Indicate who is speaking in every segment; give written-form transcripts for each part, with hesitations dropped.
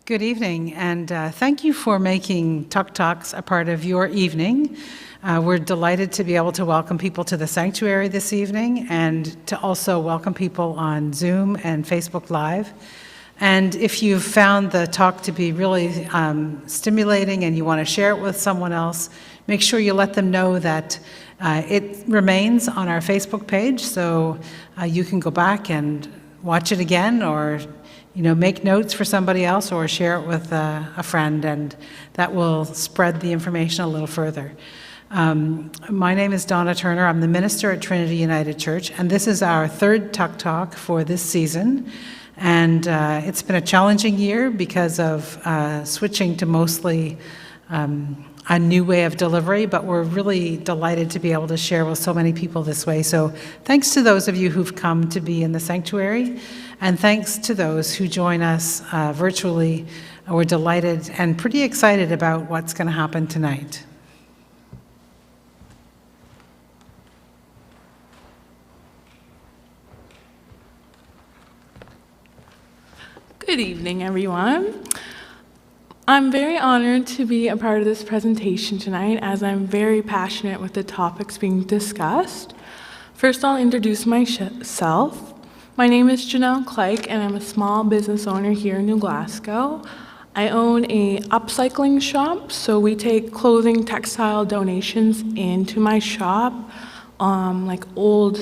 Speaker 1: Good evening, and thank you for making TUC Talks a part of your evening. We're delighted to be able to welcome people to the sanctuary this evening and to also welcome people on Zoom and Facebook Live. And if you've found the talk to be really stimulating and you want to share it with someone else, make sure you let them know that it remains on our Facebook page, so you can go back and watch it again, or make notes for somebody else, or share it with a friend, and that will spread the information a little further. My name is Donna Turner. I'm the minister at Trinity United Church, and this is our third TUC Talk for this season. And it's been a challenging year because of switching to mostly a new way of delivery, but we're really delighted to be able to share with so many people this way. So thanks to those of you who've come to be in the sanctuary, and thanks to those who join us virtually. We're delighted and pretty excited about what's going to happen tonight.
Speaker 2: Good evening, everyone. I'm very honored to be a part of this presentation tonight, as I'm very passionate with the topics being discussed. First, I'll introduce myself. My name is Janelle Kleik, and I'm a small business owner here in New Glasgow. I own a upcycling shop, so we take clothing, textile donations into my shop, like old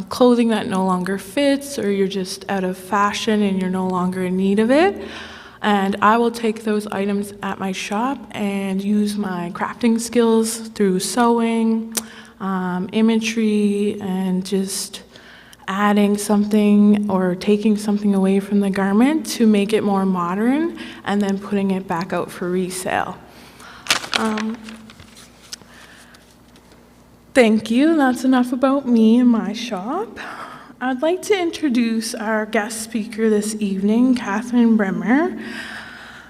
Speaker 2: clothing that no longer fits, or you're just out of fashion and you're no longer in need of it. And I will take those items at my shop and use my crafting skills through sewing, imagery, and just adding something or taking something away from the garment to make it more modern, and then putting it back out for resale. Thank you. That's enough about me and my shop. I'd like to introduce our guest speaker this evening, Katherine Bremmer.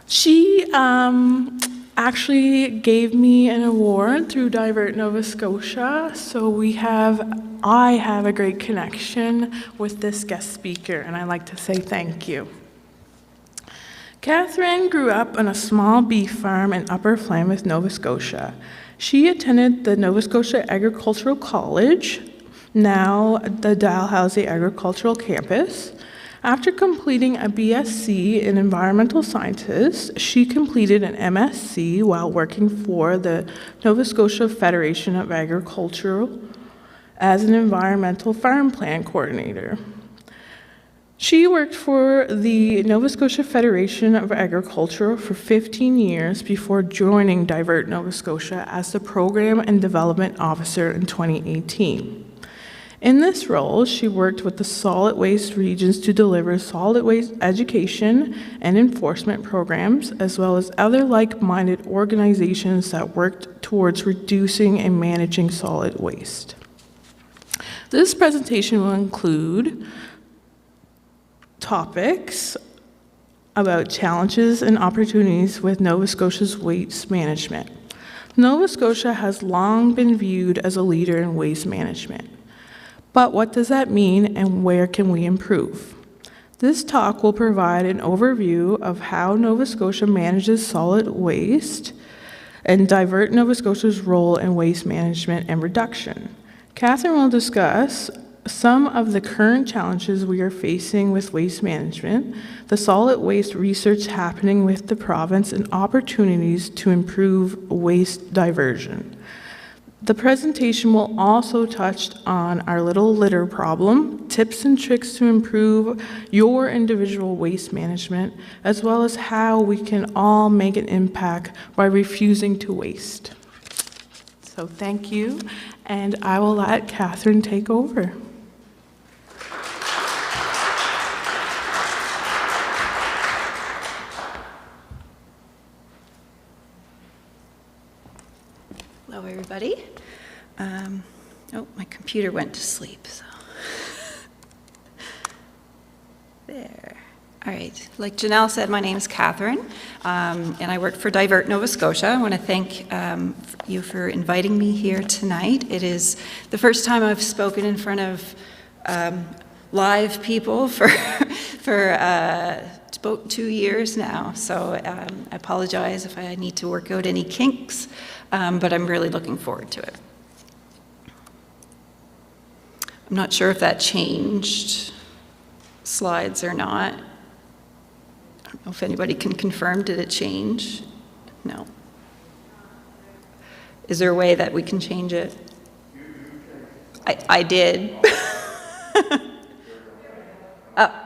Speaker 2: She actually gave me an award through Divert Nova Scotia, so I have a great connection with this guest speaker, and I'd like to say thank you. Katherine grew up on a small beef farm in Upper Falmouth, Nova Scotia. She attended the Nova Scotia Agricultural College, now the Dalhousie Agricultural Campus. After completing a BSc in Environmental Sciences, she completed an MSc while working for the Nova Scotia Federation of Agriculture as an environmental farm plan coordinator. She worked for the Nova Scotia Federation of Agriculture for 15 years before joining Divert Nova Scotia as the Program and Development Officer in 2018. In this role, she worked with the solid waste regions to deliver solid waste education and enforcement programs, as well as other like-minded organizations that worked towards reducing and managing solid waste. This presentation will include topics about challenges and opportunities with Nova Scotia's waste management. Nova Scotia has long been viewed as a leader in waste management. But what does that mean, and where can we improve? This talk will provide an overview of how Nova Scotia manages solid waste and Divert Nova Scotia's role in waste management and reduction. Katherine will discuss some of the current challenges we are facing with waste management, the solid waste research happening with the province, and opportunities to improve waste diversion. The presentation will also touch on our little litter problem, tips and tricks to improve your individual waste management, as well as how we can all make an impact by refusing to waste. So thank you, and I will let Katherine take over.
Speaker 3: Hello, everybody. My computer went to sleep, so. There. All right. Like Janelle said, my name is Katherine, and I work for Divert Nova Scotia. I want to thank you for inviting me here tonight. It is the first time I've spoken in front of live people for about 2 years now, so I apologize if I need to work out any kinks, but I'm really looking forward to it. I'm not sure if that changed slides or not. I don't know if anybody can confirm, did it change? No. Is there a way that we can change it? I did. Oh.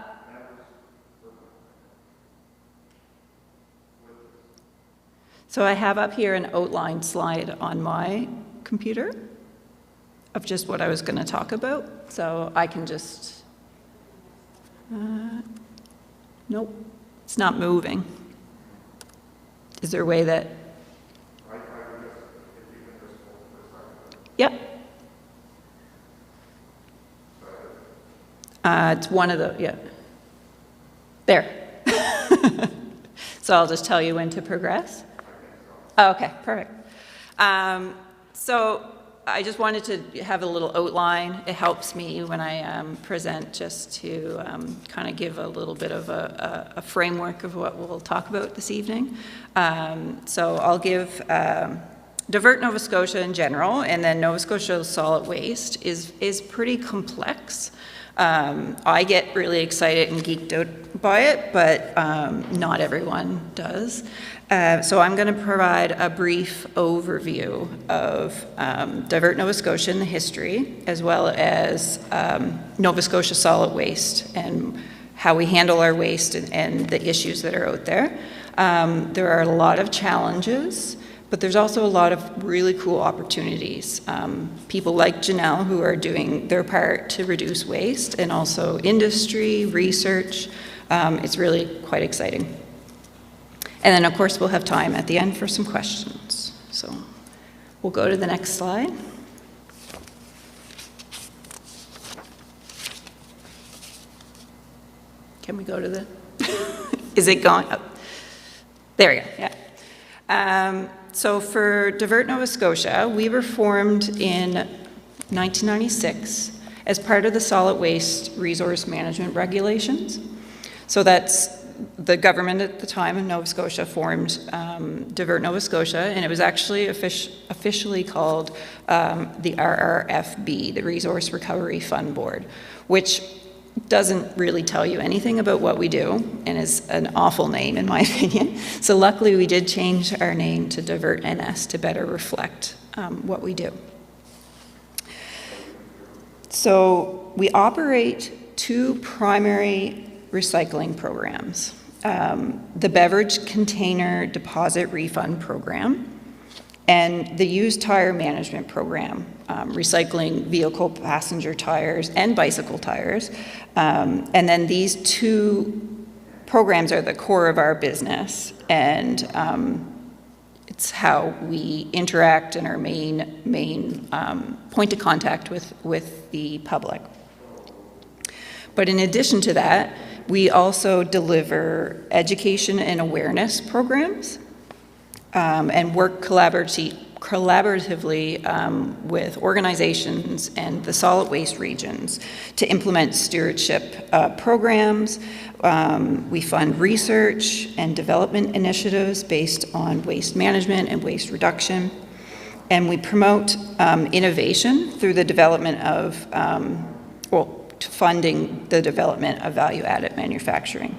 Speaker 3: So I have up here an outline slide on my computer of just what I was going to talk about. So I can just, nope, it's not moving. Is there a way that? Yep. It's one of the, yeah. There. So I'll just tell you when to progress. Oh, okay, perfect. So I just wanted to have a little outline. It helps me when I present just to kind of give a little bit of a framework of what we'll talk about this evening. So I'll give Divert Nova Scotia in general, and then Nova Scotia solid waste is pretty complex. I get really excited and geeked out by it, but not everyone does. So I'm going to provide a brief overview of Divert Nova Scotia and the history, as well as Nova Scotia solid waste and how we handle our waste and the issues that are out there. There are a lot of challenges, but there's also a lot of really cool opportunities. People like Janelle who are doing their part to reduce waste, and also industry, research. It's really quite exciting. And then of course we'll have time at the end for some questions. So we'll go to the next slide. Can we go to the, is it going up? There we go, yeah. So for Divert Nova Scotia, we were formed in 1996 as part of the solid waste resource management regulations. So that's the government at the time in Nova Scotia formed Divert Nova Scotia, and it was actually officially called the RRFB, the Resource Recovery Fund Board, which doesn't really tell you anything about what we do and is an awful name in my opinion. So luckily we did change our name to Divert NS to better reflect what we do. So we operate 2 primary recycling programs. The Beverage Container Deposit Refund Program and the Used Tire Management Program, recycling vehicle passenger tires and bicycle tires. And then these 2 programs are the core of our business, and it's how we interact and our main point of contact with the public. But in addition to that, we also deliver education and awareness programs and work collaboratively with organizations and the solid waste regions to implement stewardship programs. We fund research and development initiatives based on waste management and waste reduction. And we promote innovation through the development of, funding the development of value-added manufacturing.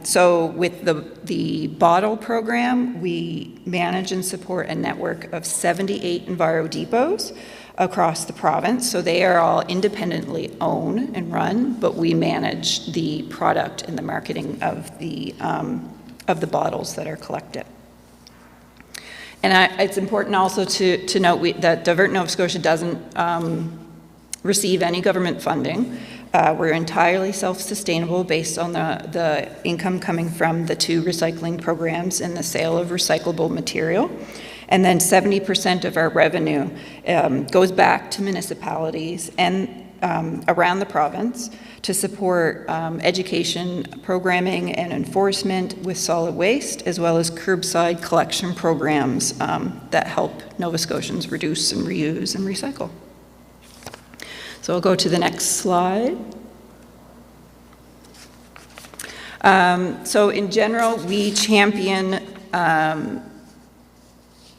Speaker 3: So with the bottle program, we manage and support a network of 78 Enviro depots across the province. So they are all independently owned and run, but we manage the product and the marketing of the bottles that are collected. And it's important also to note that Divert Nova Scotia doesn't receive any government funding. We're entirely self-sustainable based on the income coming from the 2 recycling programs and the sale of recyclable material. And then 70% of our revenue goes back to municipalities and around the province to support education programming and enforcement with solid waste, as well as curbside collection programs that help Nova Scotians reduce and reuse and recycle. So I'll go to the next slide. So in general, we champion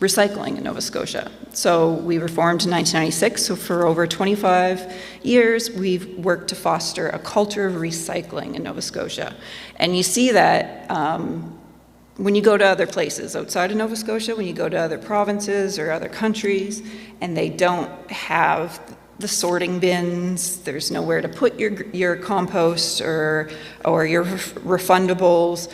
Speaker 3: recycling in Nova Scotia. So we were formed in 1996, so for over 25 years, we've worked to foster a culture of recycling in Nova Scotia. And you see that when you go to other places outside of Nova Scotia, when you go to other provinces or other countries, and they don't have the sorting bins, there's nowhere to put your compost or your refundables,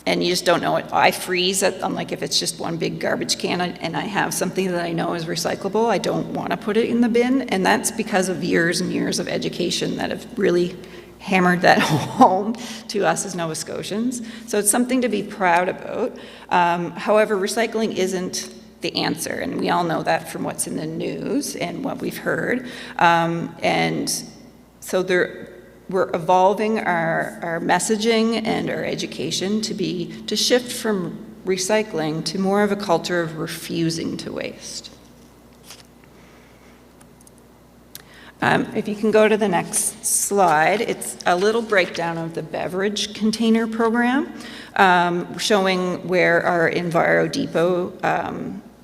Speaker 3: and you just don't know it. I freeze it, like if it's just one big garbage can and I have something that I know is recyclable, I don't want to put it in the bin, and that's because of years and years of education that have really hammered that home to us as Nova Scotians. So it's something to be proud about. However, recycling isn't the answer, and we all know that from what's in the news and what we've heard. And so we're evolving our messaging and our education to shift from recycling to more of a culture of refusing to waste. If you can go to the next slide, it's a little breakdown of the beverage container program, showing where our Enviro Depot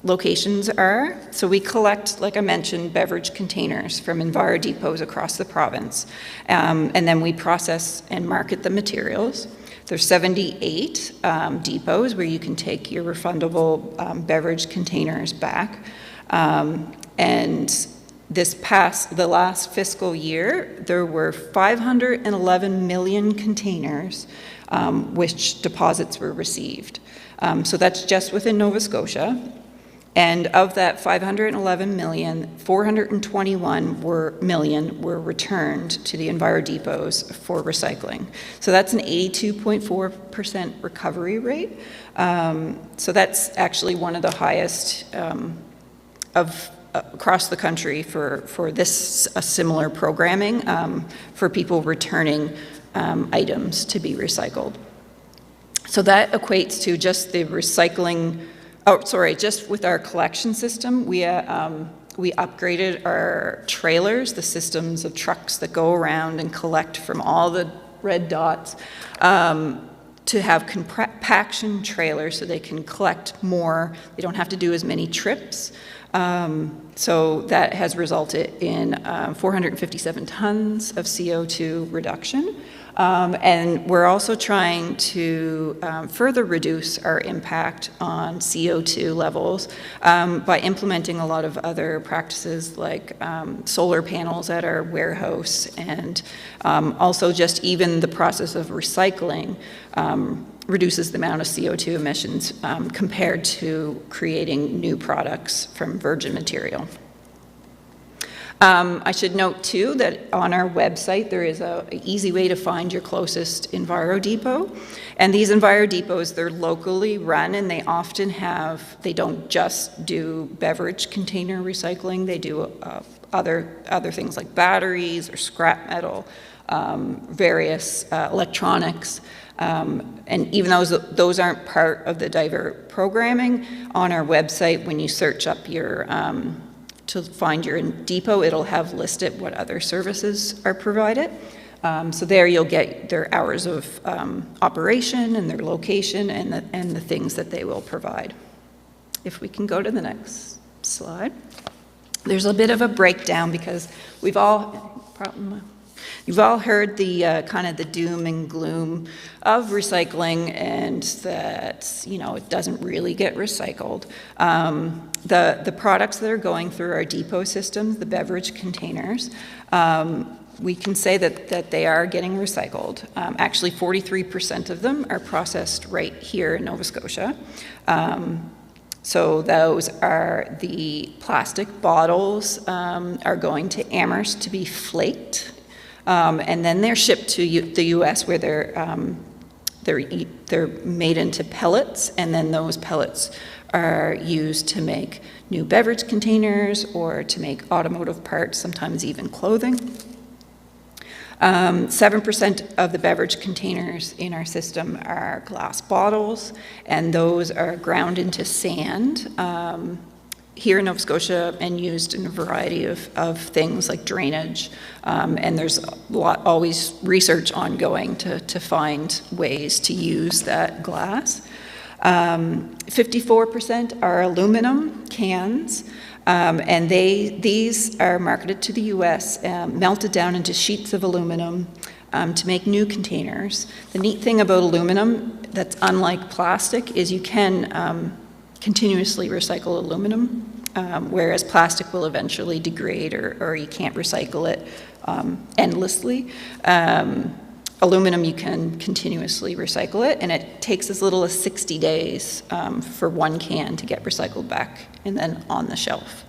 Speaker 3: locations are. So we collect, like I mentioned, beverage containers from Enviro depots across the province, and then we process and market the materials. There's 78 depots where you can take your refundable beverage containers back, and the last fiscal year, there were 511 million containers which deposits were received. So that's just within Nova Scotia. And of that 511 million, 421 million were returned to the Enviro depots for recycling. So that's an 82.4% recovery rate. So that's actually one of the highest across the country for this similar programming for people returning items to be recycled. So that equates to just the recycling. Just with our collection system, we upgraded our trailers, the systems of trucks that go around and collect from all the red dots, to have compaction trailers so they can collect more. They don't have to do as many trips. So that has resulted in 457 tons of CO2 reduction. And we're also trying to further reduce our impact on CO2 levels by implementing a lot of other practices like solar panels at our warehouse, and also just even the process of recycling reduces the amount of CO2 emissions compared to creating new products from virgin material. I should note too that on our website there is an easy way to find your closest Enviro depot, and these Enviro depots, they're locally run, and they often they don't just do beverage container recycling, they do other things like batteries or scrap metal, various electronics, and even those aren't part of the Divert programming. On our website, when you search up to find your depot, it'll have listed what other services are provided. So there you'll get their hours of operation and their location and the things that they will provide. If we can go to the next slide. There's a bit of a breakdown because you've all heard the kind of the doom and gloom of recycling, and that it doesn't really get recycled. The products that are going through our depot systems, the beverage containers, we can say that they are getting recycled. Actually, 43% of them are processed right here in Nova Scotia. So those are the plastic bottles are going to Amherst to be flaked. And then they're shipped to the U.S. where they're made into pellets, and then those pellets are used to make new beverage containers or to make automotive parts, sometimes even clothing. 7% of the beverage containers in our system are glass bottles, and those are ground into sand here in Nova Scotia and used in a variety of things like drainage. And there's always research ongoing to find ways to use that glass. 54% are aluminum cans, and these are marketed to the US, melted down into sheets of aluminum to make new containers. The neat thing about aluminum that's unlike plastic is you can continuously recycle aluminum, whereas plastic will eventually degrade or you can't recycle it endlessly. Aluminum, you can continuously recycle it, and it takes as little as 60 days for one can to get recycled back and then on the shelf.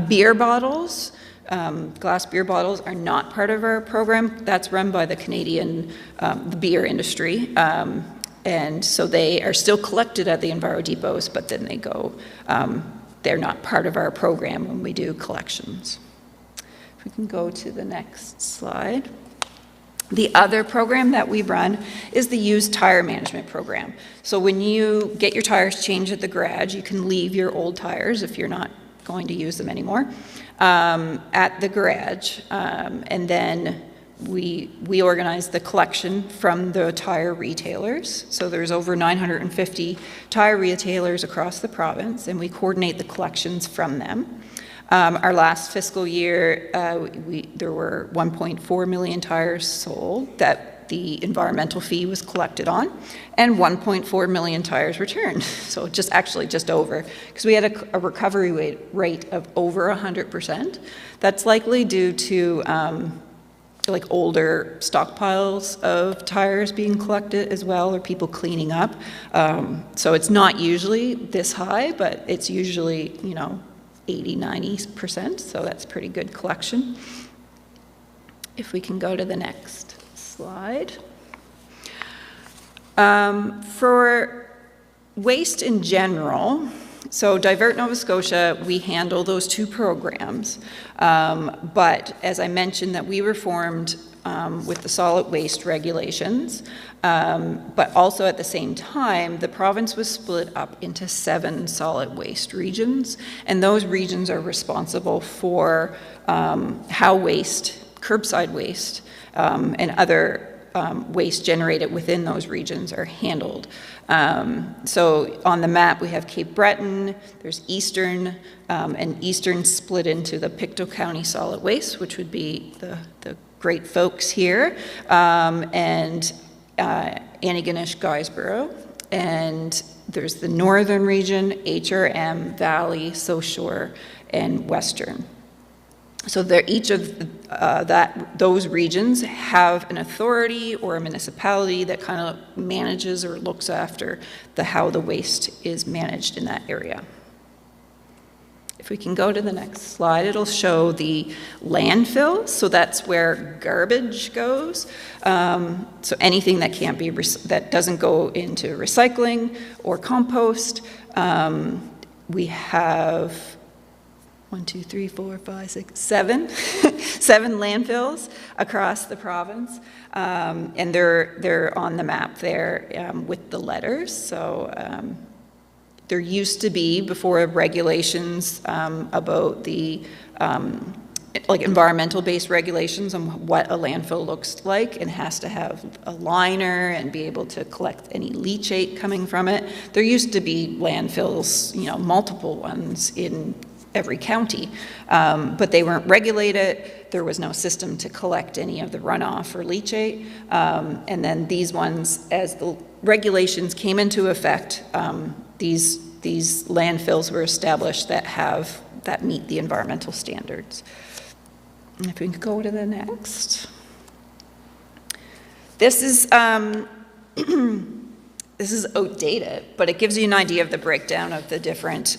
Speaker 3: Beer bottles, glass beer bottles are not part of our program. That's run by the Canadian the beer industry. And so they are still collected at the Enviro depots, but then they go, they're not part of our program when we do collections. If we can go to the next slide. The other program that we run is the used tire management program. So when you get your tires changed at the garage, you can leave your old tires if you're not going to use them anymore at the garage, and then we organize the collection from the tire retailers. So there's over 950 tire retailers across the province, and we coordinate the collections from them. Our last fiscal year, there were 1.4 million tires sold that the environmental fee was collected on, and 1.4 million tires returned. So just over, because we had a recovery rate of over 100%. That's likely due to like older stockpiles of tires being collected as well, or people cleaning up. So it's not usually this high, but it's usually, 80-90%, so that's pretty good collection. If we can go to the next slide. For waste in general, so Divert Nova Scotia, we handle those two programs, but as I mentioned that we were formed with the solid waste regulations, but also at the same time, the province was split up into 7 solid waste regions, and those regions are responsible for how curbside waste, and other waste generated within those regions are handled. So on the map, we have Cape Breton, there's Eastern, and Eastern split into the Pictou County solid waste, which would be the great folks here, and Antigonish, Guysborough, and there's the northern region, HRM, Valley, South Shore, and Western. So each of those regions have an authority or a municipality that kind of manages or looks after how the waste is managed in that area. If we can go to the next slide, it'll show the landfill. So that's where garbage goes. So anything that can't be that doesn't go into recycling or compost. We have 1, 2, 3, 4, 5, 6, 7, 7 landfills across the province, and they're on the map there with the letters. So there used to be, before regulations about the like environmental-based regulations on what a landfill looks like, and has to have a liner and be able to collect any leachate coming from it. There used to be landfills, multiple ones in every county, but they weren't regulated. There was no system to collect any of the runoff or leachate. And then these ones, as the regulations came into effect, these landfills were established that meet the environmental standards. And if we can go to the next. This is this is outdated, but it gives you an idea of the breakdown of the different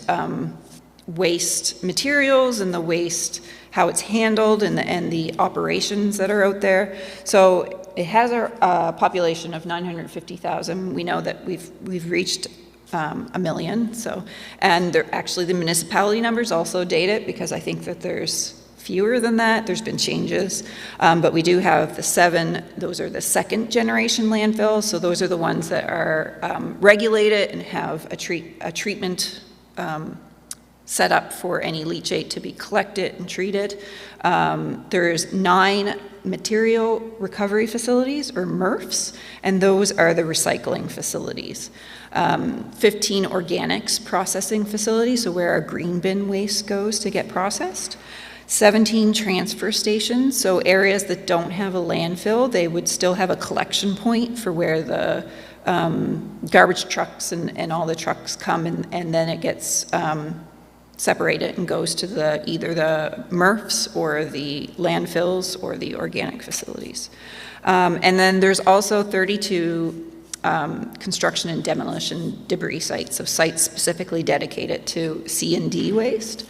Speaker 3: waste materials and the waste, how it's handled, and the operations that are out there. So it has a population of 950,000. We know that we've reached 1 million. So, and actually the municipality numbers also date it, because I think that there's fewer than that. There's been changes, but we do have the 7. Those are the second generation landfills. So those are the ones that are regulated and have a treatment set up for any leachate to be collected and treated. There's 9 material recovery facilities, or MRFs, and those are the recycling facilities. 15 organics processing facilities, so where our green bin waste goes to get processed. 17 transfer stations, so areas that don't have a landfill, they would still have a collection point for where the garbage trucks and all the trucks come, and then it gets separated and goes to either the MRFs or the landfills or the organic facilities. And then there's also 32 construction and demolition debris sites, so sites specifically dedicated to C&D waste.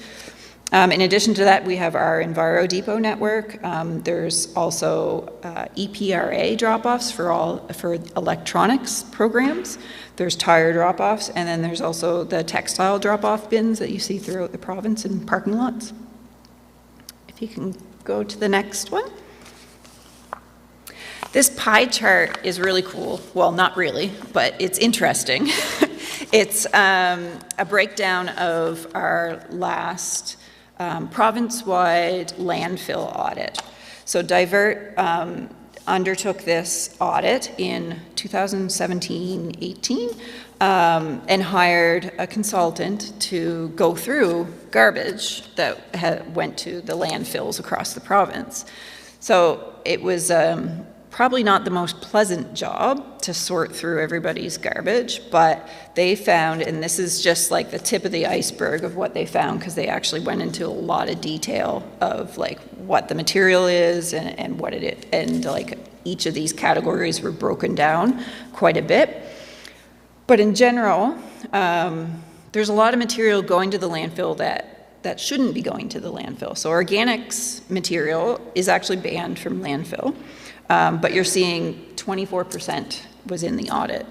Speaker 3: In addition to that, we have our Enviro Depot network. There's also EPRA drop-offs for electronics programs. There's tire drop-offs, and then there's also the textile drop-off bins that you see throughout the province in parking lots. If you can go to the next one. This pie chart is really cool. Well, not really, but it's interesting. It's a breakdown of our last province-wide landfill audit. So Divert undertook this audit in 2017-18 and hired a consultant to go through garbage that went to the landfills across the province. So it was probably not the most pleasant job to sort through everybody's garbage, but they found, and this is just like the tip of the iceberg of what they found, because they actually went into a lot of detail of like what the material is and what it is, and like each of these categories were broken down quite a bit. But in general, there's a lot of material going to the landfill that shouldn't be going to the landfill. So organics material is actually banned from landfill. But you're seeing 24% was in the audit.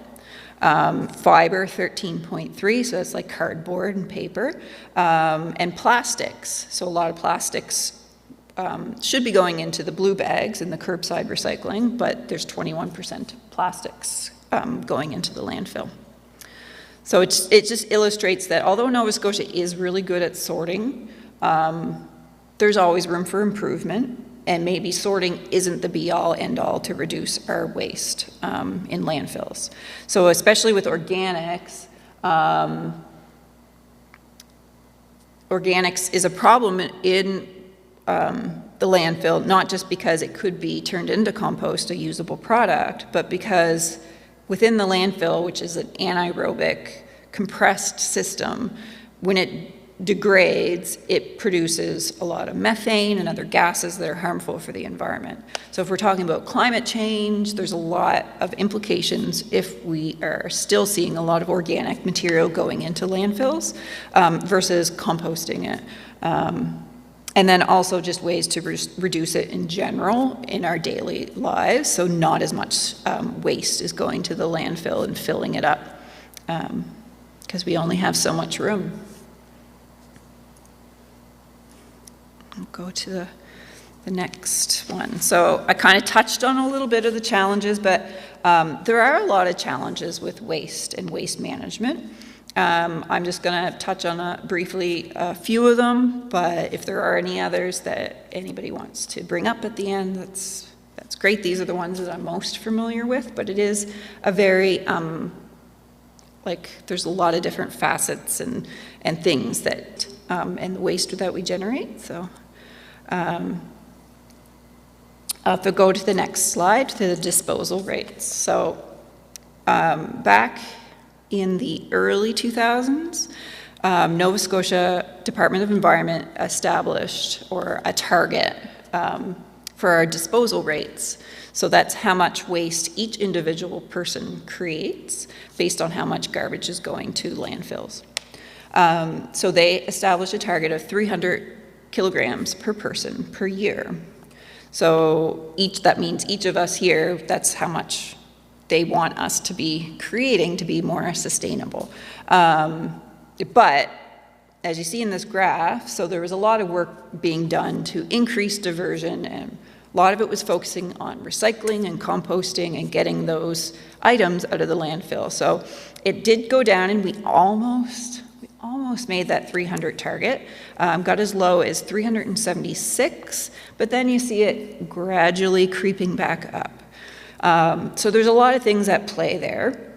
Speaker 3: Fiber, 13.3, so that's like cardboard and paper. And plastics, so a lot of plastics should be going into the blue bags and the curbside recycling, but there's 21% plastics going into the landfill. So it just illustrates that although Nova Scotia is really good at sorting, there's always room for improvement. And maybe sorting isn't the be-all, end-all to reduce our waste in landfills. So especially with organics, organics is a problem in the landfill, not just because it could be turned into compost, a usable product, but because within the landfill, which is an anaerobic compressed system, when it degrades, it produces a lot of methane and other gases that are harmful for the environment. So if we're talking about climate change, there's a lot of implications if we are still seeing a lot of organic material going into landfills versus composting it. And then also just ways to reduce it in general in our daily lives, so not as much waste is going to the landfill and filling it up, because we only have so much room. I'll go to the next one. So I kind of touched on a little bit of the challenges, but there are a lot of challenges with waste and waste management. I'm just going to touch on briefly a few of them, but if there are any others that anybody wants to bring up at the end, that's great. These are the ones that I'm most familiar with, but it is a very, there's a lot of different facets and things that, and the waste that we generate. So I'll have to go to the next slide, to the disposal rates. So back in the early 2000s, Nova Scotia Department of Environment established a target for our disposal rates. So that's how much waste each individual person creates based on how much garbage is going to landfills. So they established a target of 300 kilograms per person per year. So that means each of us here, that's how much they want us to be creating to be more sustainable. But as you see in this graph, so there was a lot of work being done to increase diversion, and a lot of it was focusing on recycling and composting and getting those items out of the landfill. So it did go down, and we almost almost made that 300 target, got as low as 376, but then you see it gradually creeping back up. So there's a lot of things at play there.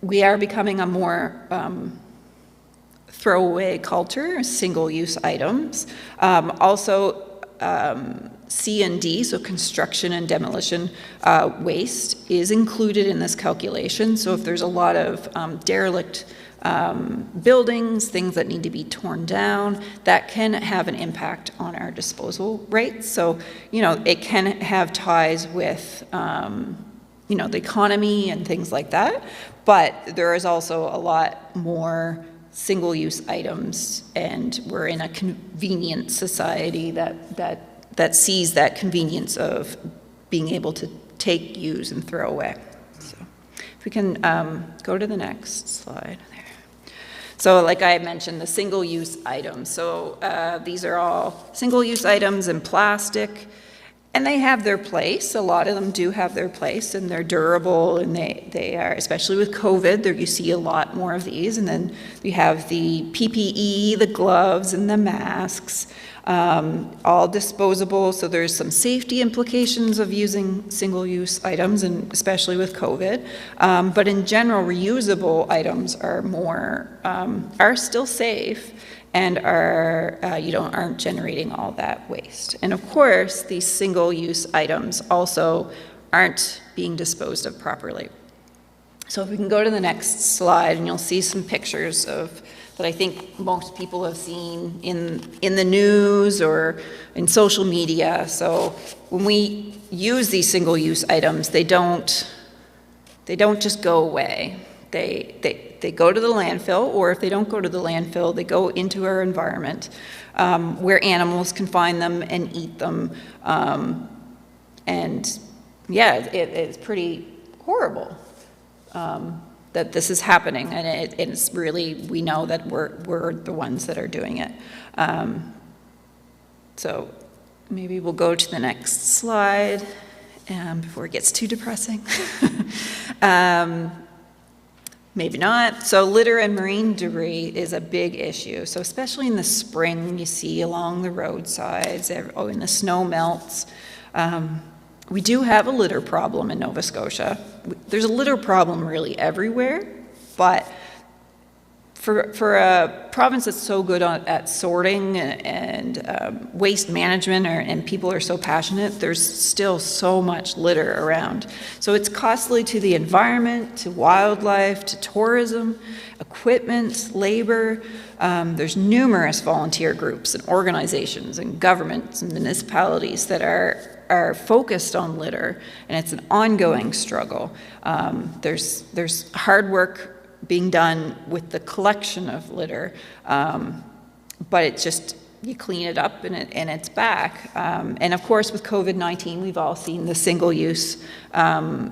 Speaker 3: We are becoming a more throwaway culture, single-use items. Also, C and D, so construction and demolition waste, is included in this calculation. So if there's a lot of derelict buildings, things that need to be torn down, that can have an impact on our disposal rates. So, it can have ties with, the economy and things like that. But there is also a lot more single-use items, and we're in a convenient society that sees that convenience of being able to take, use, and throw away. So if we can go to the next slide there. So like I mentioned, the single-use items. So these are all single-use items in plastic, and they have their place. A lot of them do have their place, and they're durable, and they are, especially with COVID, there you see a lot more of these. And then we have the PPE, the gloves, and the masks, all disposable. So there's some safety implications of using single-use items, and especially with COVID. But in general, reusable items are still safe, and aren't generating all that waste. And of course, these single-use items also aren't being disposed of properly. So if we can go to the next slide, and you'll see some pictures that I think most people have seen in the news or in social media. So when we use these single-use items, they don't just go away. They go to the landfill, or if they don't go to the landfill, they go into our environment where animals can find them and eat them. It's pretty horrible that this is happening, and it's really, we know that we're the ones that are doing it. So maybe we'll go to the next slide before it gets too depressing. Maybe not. So litter and marine debris is a big issue. So especially in the spring, you see along the roadsides, when the snow melts. We do have a litter problem in Nova Scotia. There's a litter problem really everywhere, but for a province that's so good at sorting and waste management, and people are so passionate, there's still so much litter around. So it's costly to the environment, to wildlife, to tourism, equipment, labor. There's numerous volunteer groups and organizations and governments and municipalities that are focused on litter, and it's an ongoing struggle. There's hard work being done with the collection of litter, but it's just, you clean it up and it's back. And of course, with COVID-19, we've all seen the single-use, the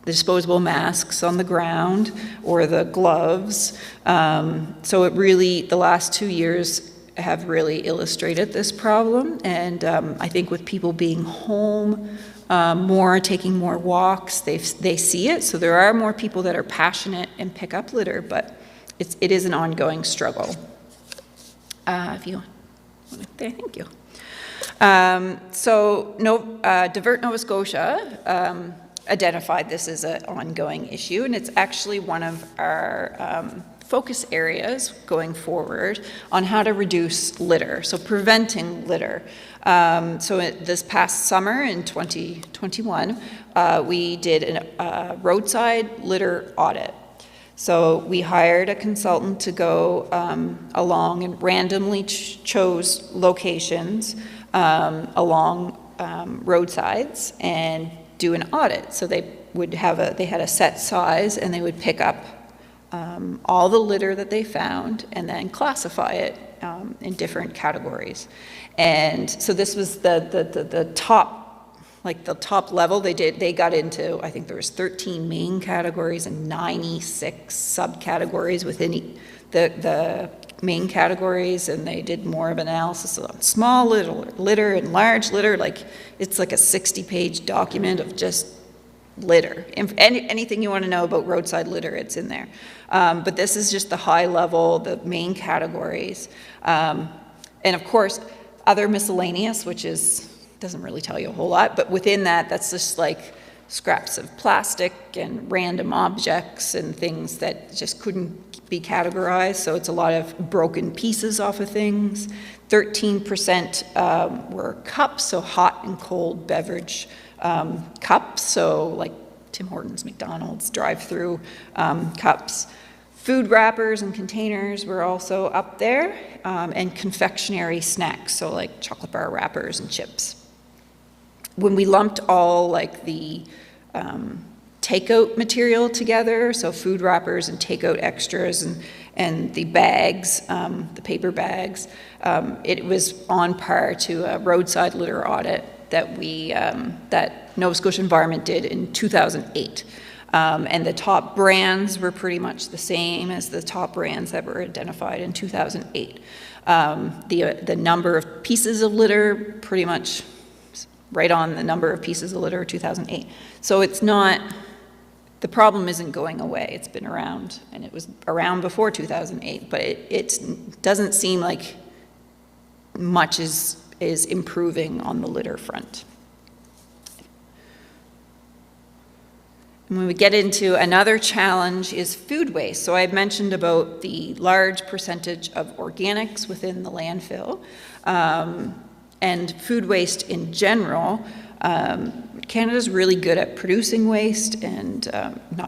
Speaker 3: disposable masks on the ground, or the gloves. So it really, the last 2 years have really illustrated this problem. And I think with people being home more, taking more walks, they see it. So there are more people that are passionate and pick up litter, but it is an ongoing struggle. If you want to, thank you. Divert Nova Scotia identified this as an ongoing issue, and it's actually one of our focus areas going forward on how to reduce litter, so preventing litter. This past summer in 2021, we did a roadside litter audit. So we hired a consultant to go along and randomly chose locations along roadsides and do an audit. So they had a set size, and they would pick up all the litter that they found and then classify it in different categories. And so this was the top, like the top level. They got into, I think there was 13 main categories and 96 subcategories within the main categories, and they did more of an analysis on small litter and large litter. Like, it's like a 60-page document of just litter. Anything you want to know about roadside litter, it's in there. But this is just the high level, the main categories. And of course, other miscellaneous, which doesn't really tell you a whole lot, but within that, that's just like scraps of plastic and random objects and things that just couldn't be categorized. So it's a lot of broken pieces off of things. 13% were cups, so hot and cold beverage cups, so like Tim Hortons, McDonald's, drive-through cups. Food wrappers and containers were also up there, and confectionery snacks, so like chocolate bar wrappers and chips. When we lumped all like the takeout material together, so food wrappers and takeout extras and the bags, the paper bags, it was on par to a roadside litter audit that Nova Scotia Environment did in 2008. And the top brands were pretty much the same as the top brands that were identified in 2008. The number of pieces of litter, pretty much right on the number of pieces of litter, 2008. So it's not, the problem isn't going away. It's been around, and it was around before 2008, but it doesn't seem like much is improving on the litter front. And when we get into another challenge is food waste. So I mentioned about the large percentage of organics within the landfill, and food waste in general. Canada's really good at producing waste and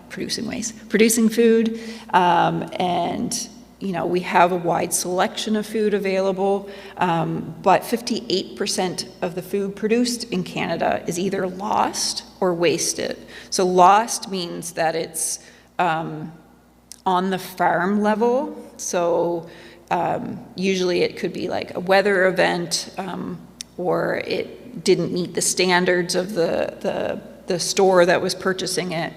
Speaker 3: producing food, and we have a wide selection of food available, but 58% of the food produced in Canada is either lost or wasted. So lost means that it's on the farm level. So usually it could be like a weather event, or it didn't meet the standards of the store that was purchasing it,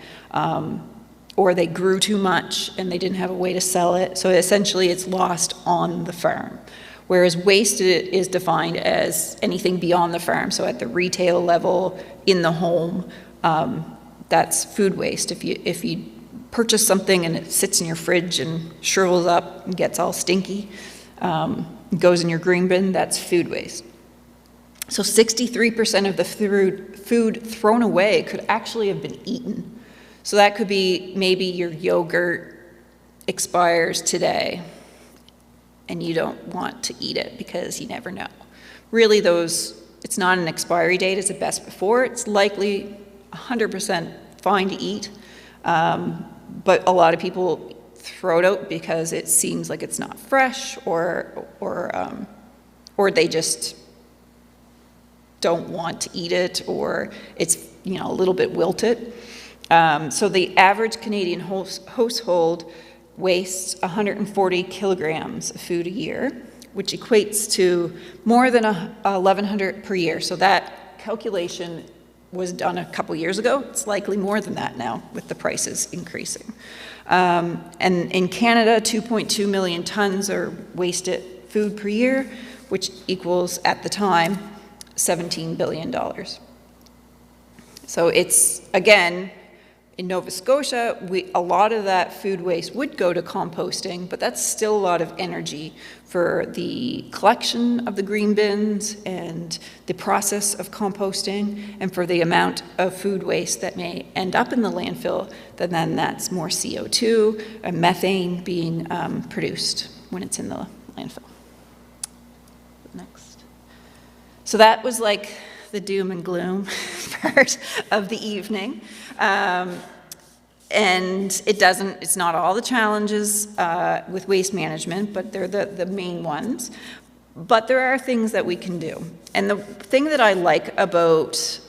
Speaker 3: or they grew too much and they didn't have a way to sell it. So essentially it's lost on the farm. Whereas waste is defined as anything beyond the farm. So at the retail level, in the home, that's food waste. If you purchase something and it sits in your fridge and shrivels up and gets all stinky, goes in your green bin, that's food waste. So 63% of the food thrown away could actually have been eaten. So that could be maybe your yogurt expires today and you don't want to eat it because you never know. Really it's not an expiry date, it's a best before. It's likely 100% fine to eat, but a lot of people throw it out because it seems like it's not fresh, or they just don't want to eat it, or it's a little bit wilted. So the average Canadian household wastes 140 kilograms of food a year, which equates to more than 1,100 per year. So that calculation was done a couple years ago. It's likely more than that now with the prices increasing. And in Canada, 2.2 million tons are wasted food per year, which equals, at the time, $17 billion. So it's, again, in Nova Scotia, a lot of that food waste would go to composting, but that's still a lot of energy for the collection of the green bins and the process of composting, and for the amount of food waste that may end up in the landfill, then that's more CO2 and methane being produced when it's in the landfill. Next. So that was like the doom and gloom part of the evening. And it's not all the challenges with waste management, but they're the main ones. But there are things that we can do. And the thing that I like about,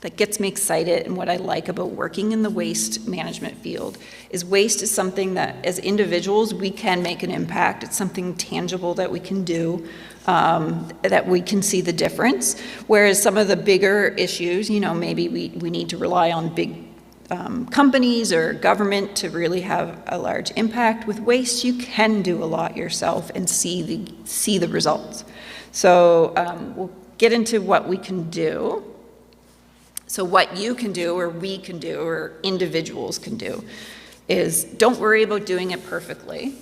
Speaker 3: that gets me excited, and what I like about working in the waste management field, is waste is something that as individuals we can make an impact. It's something tangible that we can do, that we can see the difference. Whereas some of the bigger issues, maybe we need to rely on big companies or government to really have a large impact. With waste, you can do a lot yourself and see the results. So we'll get into what we can do. So what you can do, or we can do, or individuals can do, is don't worry about doing it perfectly.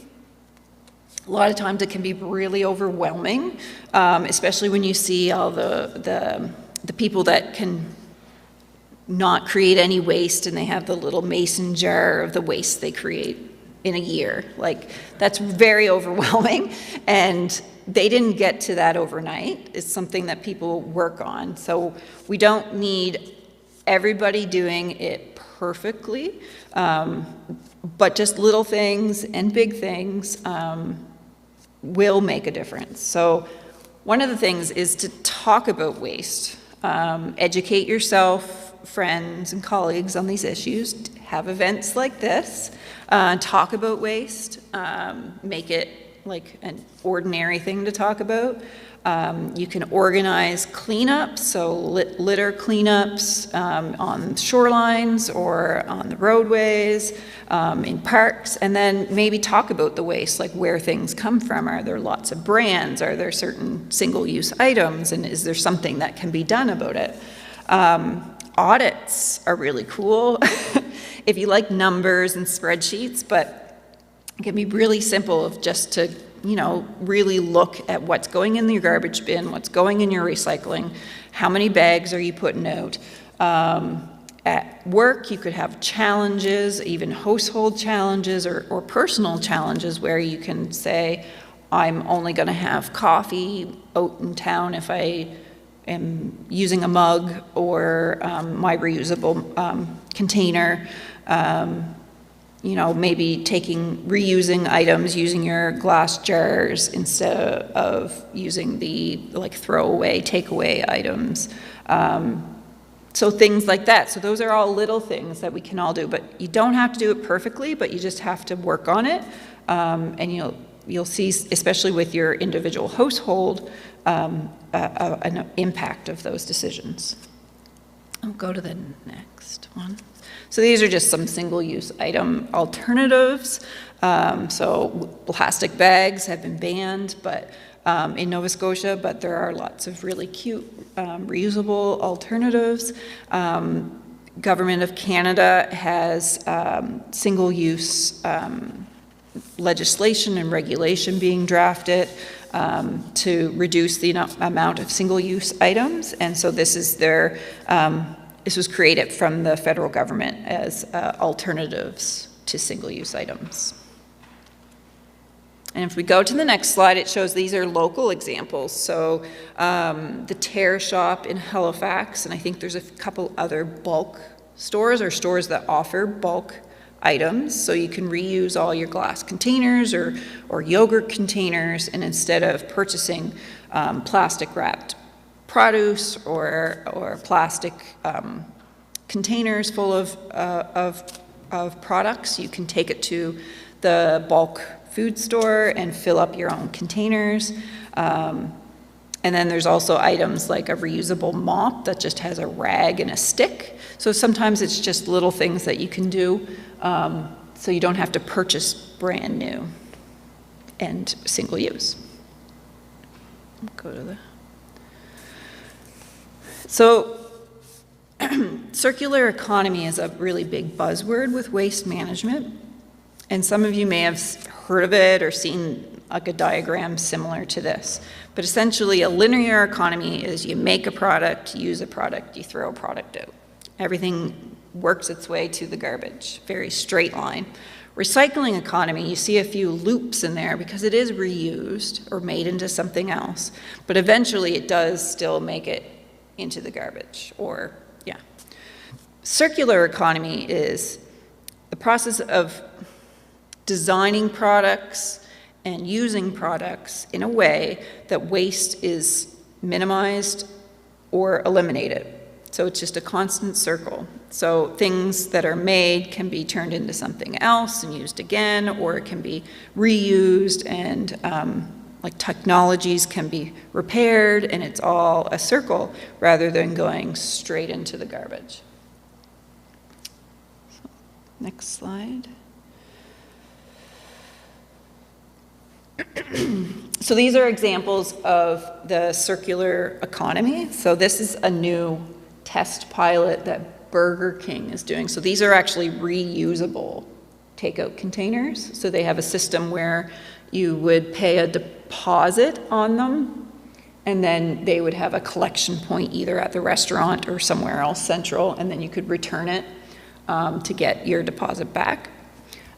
Speaker 3: A lot of times it can be really overwhelming, especially when you see all the people that can not create any waste, and they have the little mason jar of the waste they create in a year. Like, that's very overwhelming, and they didn't get to that overnight. It's something that people work on. So we don't need everybody doing it perfectly, but just little things and big things will make a difference. So one of the things is to talk about waste. Educate yourself, friends and colleagues on these issues. Have events like this. Talk about waste. Make it like an ordinary thing to talk about. You can organize cleanups, so litter cleanups on shorelines or on the roadways, in parks, and then maybe talk about the waste, like where things come from. Are there lots of brands? Are there certain single-use items? And is there something that can be done about it? Audits are really cool if you like numbers and spreadsheets, but it can be really simple of just to, you know, really look at what's going in your garbage bin, what's going in your recycling, how many bags are you putting out. At work, you could have challenges, even household challenges or personal challenges, where you can say, I'm only going to have coffee out in town if I am using a mug or my reusable container. You know, maybe reusing items, using your glass jars instead of using the like throwaway, takeaway items. So things like that. So those are all little things that we can all do, but you don't have to do it perfectly, but you just have to work on it. And you'll see, especially with your individual household, an impact of those decisions. I'll go to the next one. So these are just some single-use item alternatives. So plastic bags have been banned, but in Nova Scotia, but there are lots of really cute reusable alternatives. Government of Canada has single-use legislation and regulation being drafted to reduce the amount of single-use items, and so this is their this was created from the federal government as alternatives to single-use items. And if we go to the next slide, it shows these are local examples. So the Tear Shop in Halifax, and I think there's a couple other bulk stores or stores that offer bulk items. So you can reuse all your glass containers or yogurt containers, and instead of purchasing plastic wrapped produce or plastic containers full of products, you can take it to the bulk food store and fill up your own containers. And then there's also items like a reusable mop that just has a rag and a stick. So sometimes it's just little things that you can do, so you don't have to purchase brand new and single use. Go to the... So circular economy is a really big buzzword with waste management. And some of you may have heard of it or seen like a diagram similar to this. But essentially, a linear economy is you make a product, you use a product, you throw a product out. Everything works its way to the garbage, very straight line. Recycling economy, you see a few loops in there because it is reused or made into something else. But eventually, it does still make it into the garbage, or, yeah. Circular economy is the process of designing products and using products in a way that waste is minimized or eliminated. So it's just a constant circle. So things that are made can be turned into something else and used again, or it can be reused, and like technologies can be repaired, and it's all a circle rather than going straight into the garbage. So, next slide. So these are examples of the circular economy. So this is a new test pilot that Burger King is doing. So these are actually reusable takeout containers. So they have a system where you would pay a deposit on them, and then they would have a collection point either at the restaurant or somewhere else central, and then you could return it to get your deposit back.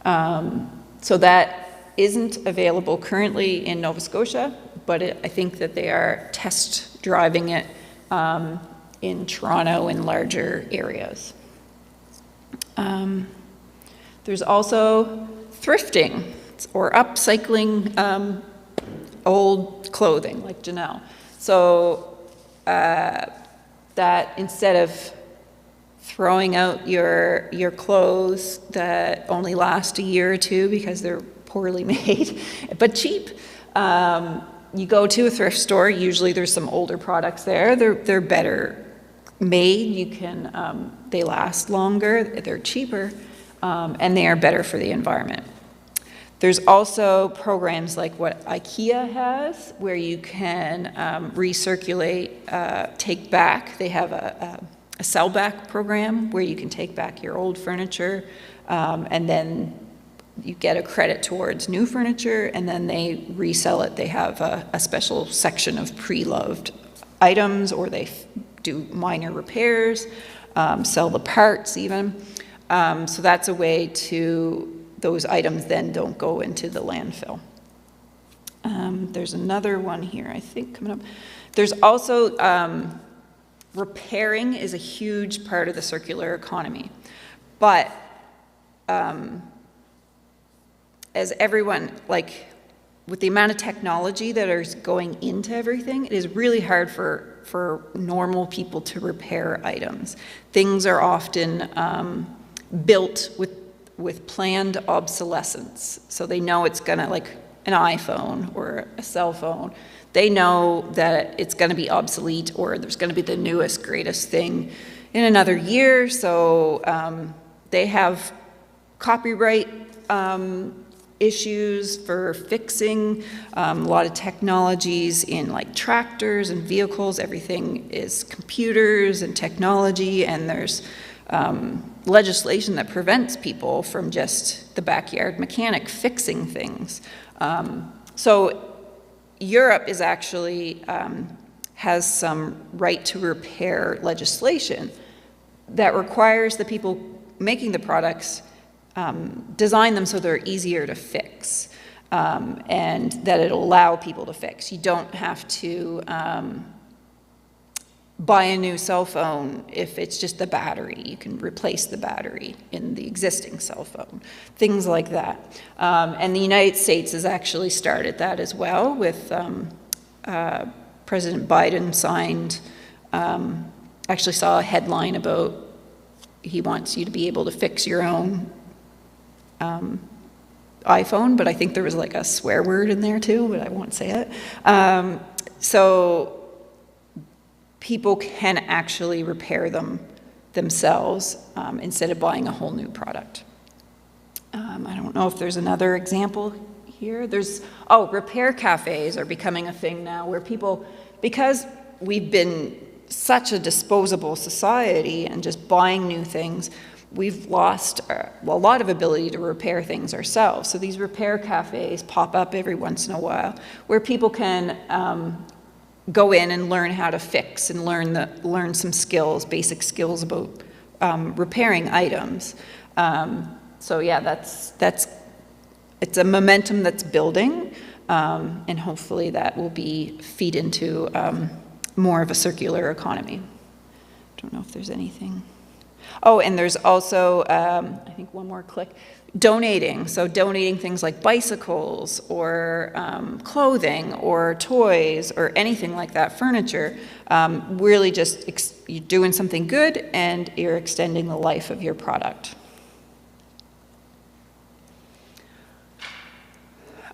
Speaker 3: So that isn't available currently in Nova Scotia, but I think that they are test driving it in Toronto in larger areas. There's also thrifting or upcycling old clothing, like Janelle. So that instead of throwing out your clothes that only last a year or two because they're poorly made, but cheap, you go to a thrift store. Usually there's some older products there. They're better made. You can they last longer. They're cheaper, and they are better for the environment. There's also programs like what IKEA has, where you can recirculate, take back. They have a sell back program where you can take back your old furniture, and then you get a credit towards new furniture, and then they resell it. They have a special section of pre-loved items, or they do minor repairs, sell the parts even. So that's a way to, those items then don't go into the landfill. There's another one here, I think, coming up. There's also, repairing is a huge part of the circular economy. But as everyone, like with the amount of technology that is going into everything, it is really hard for normal people to repair items. Things are often built with planned obsolescence. So they know it's gonna, like an iPhone or a cell phone, they know that it's gonna be obsolete, or there's gonna be the newest, greatest thing in another year. So they have copyright issues for fixing. A lot of technologies in like tractors and vehicles, everything is computers and technology, and there's legislation that prevents people from just the backyard mechanic fixing things. So Europe is actually has some right to repair legislation that requires the people making the products design them so they're easier to fix, and that it'll allow people to fix. You don't have to buy a new cell phone if it's just the battery. You can replace the battery in the existing cell phone, things like that. And the United States has actually started that as well with President Biden signed, actually saw a headline about he wants you to be able to fix your own iPhone, but I think there was like a swear word in there too, but I won't say it. So people can actually repair them themselves instead of buying a whole new product. I don't know if there's another example here. Repair cafes are becoming a thing now where people, because we've been such a disposable society and just buying new things, we've lost a lot of ability to repair things ourselves. So these repair cafes pop up every once in a while where people can go in and learn how to fix and learn some skills, basic skills about repairing items. So yeah, it's a momentum that's building, and hopefully that will feed into more of a circular economy. I don't know if there's anything. Oh, and there's also, I think one more click, donating. So donating things like bicycles or clothing or toys or anything like that, furniture, really just you're doing something good and you're extending the life of your product.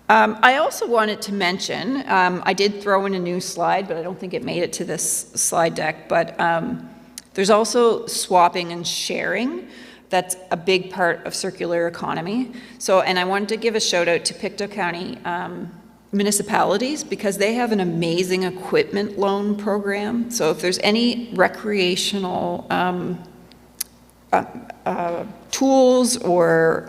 Speaker 3: I also wanted to mention, I did throw in a new slide, but I don't think it made it to this slide deck, but there's also swapping and sharing. That's a big part of circular economy. So, and I wanted to give a shout out to Pictou County municipalities, because they have an amazing equipment loan program. So if there's any recreational tools or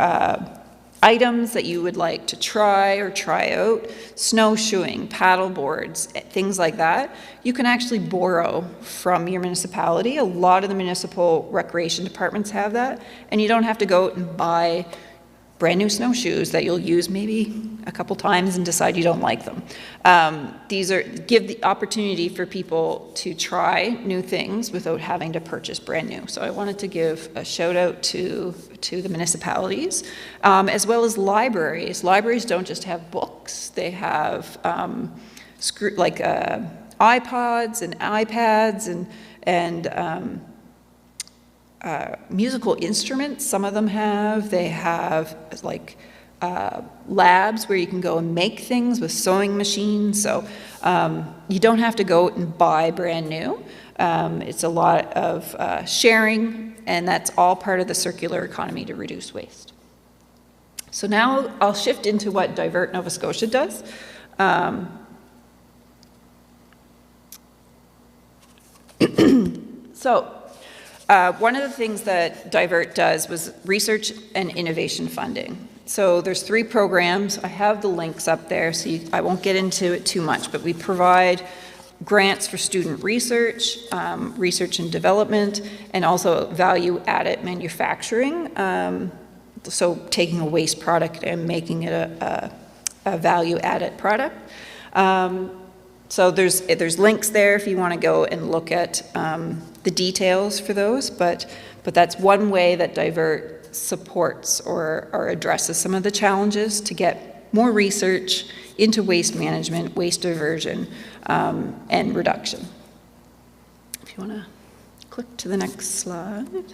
Speaker 3: items that you would like to try or try out, snowshoeing, paddle boards, things like that, you can actually borrow from your municipality. A lot of the municipal recreation departments have that, and you don't have to go out and buy brand new snowshoes that you'll use maybe a couple times and decide you don't like them. These give the opportunity for people to try new things without having to purchase brand new. So I wanted to give a shout out to the municipalities, as well as libraries. Libraries don't just have books, they have iPods and iPads and musical instruments. Some of them they have like labs where you can go and make things with sewing machines. So you don't have to go and buy brand new. It's a lot of sharing, and that's all part of the circular economy to reduce waste. So now I'll shift into what Divert Nova Scotia does. One of the things that Divert does was research and innovation funding. So there's 3 programs. I have the links up there, so I won't get into it too much, but we provide grants for student research, research and development, and also value-added manufacturing. So taking a waste product and making it a value-added product. So there's links there if you want to go and look at the details for those, but that's one way that Divert supports or addresses some of the challenges to get more research into waste management, waste diversion, and reduction. If you want to click to the next slide.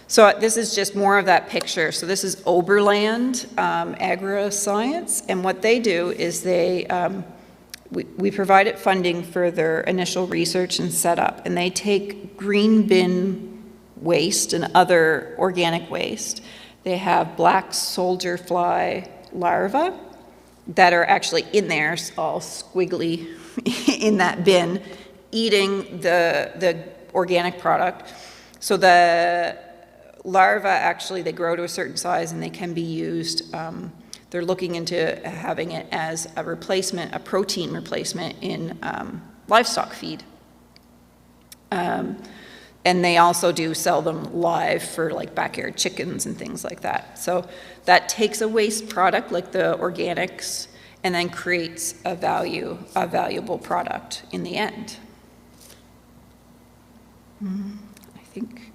Speaker 3: So this is just more of that picture. So this is Oberland Agri-Science, and what they do is we provided funding for their initial research and setup, and they take green bin waste and other organic waste. They have black soldier fly larvae that are actually in there, all squiggly in that bin, eating the organic product. So the larvae actually, they grow to a certain size and they can be used. They're looking into having it as a replacement, a protein replacement in livestock feed. And they also do sell them live for like backyard chickens and things like that. So that takes a waste product like the organics and then creates a valuable product in the end. I think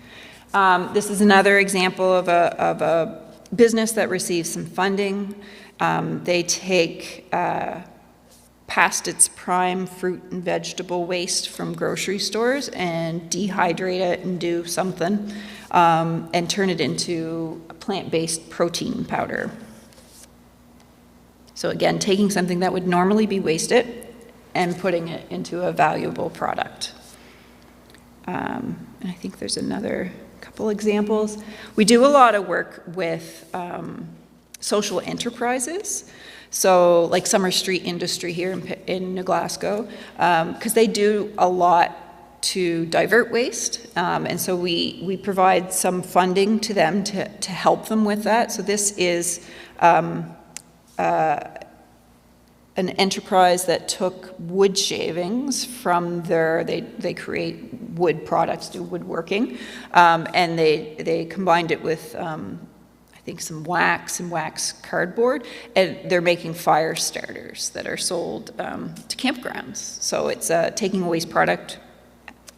Speaker 3: this is another example of a business that receives some funding. They take past its prime fruit and vegetable waste from grocery stores and dehydrate it and do something and turn it into a plant-based protein powder. So again, taking something that would normally be wasted and putting it into a valuable product. And I think there's another couple examples. We do a lot of work with social enterprises. So like Summer Street Industry here in New Glasgow, because they do a lot to divert waste. And so we provide some funding to them to help them with that. So this is an enterprise that took wood shavings from they create wood products, do woodworking, and they combined it with I think some wax and wax cardboard, and they're making fire starters that are sold to campgrounds. So it's taking a waste product,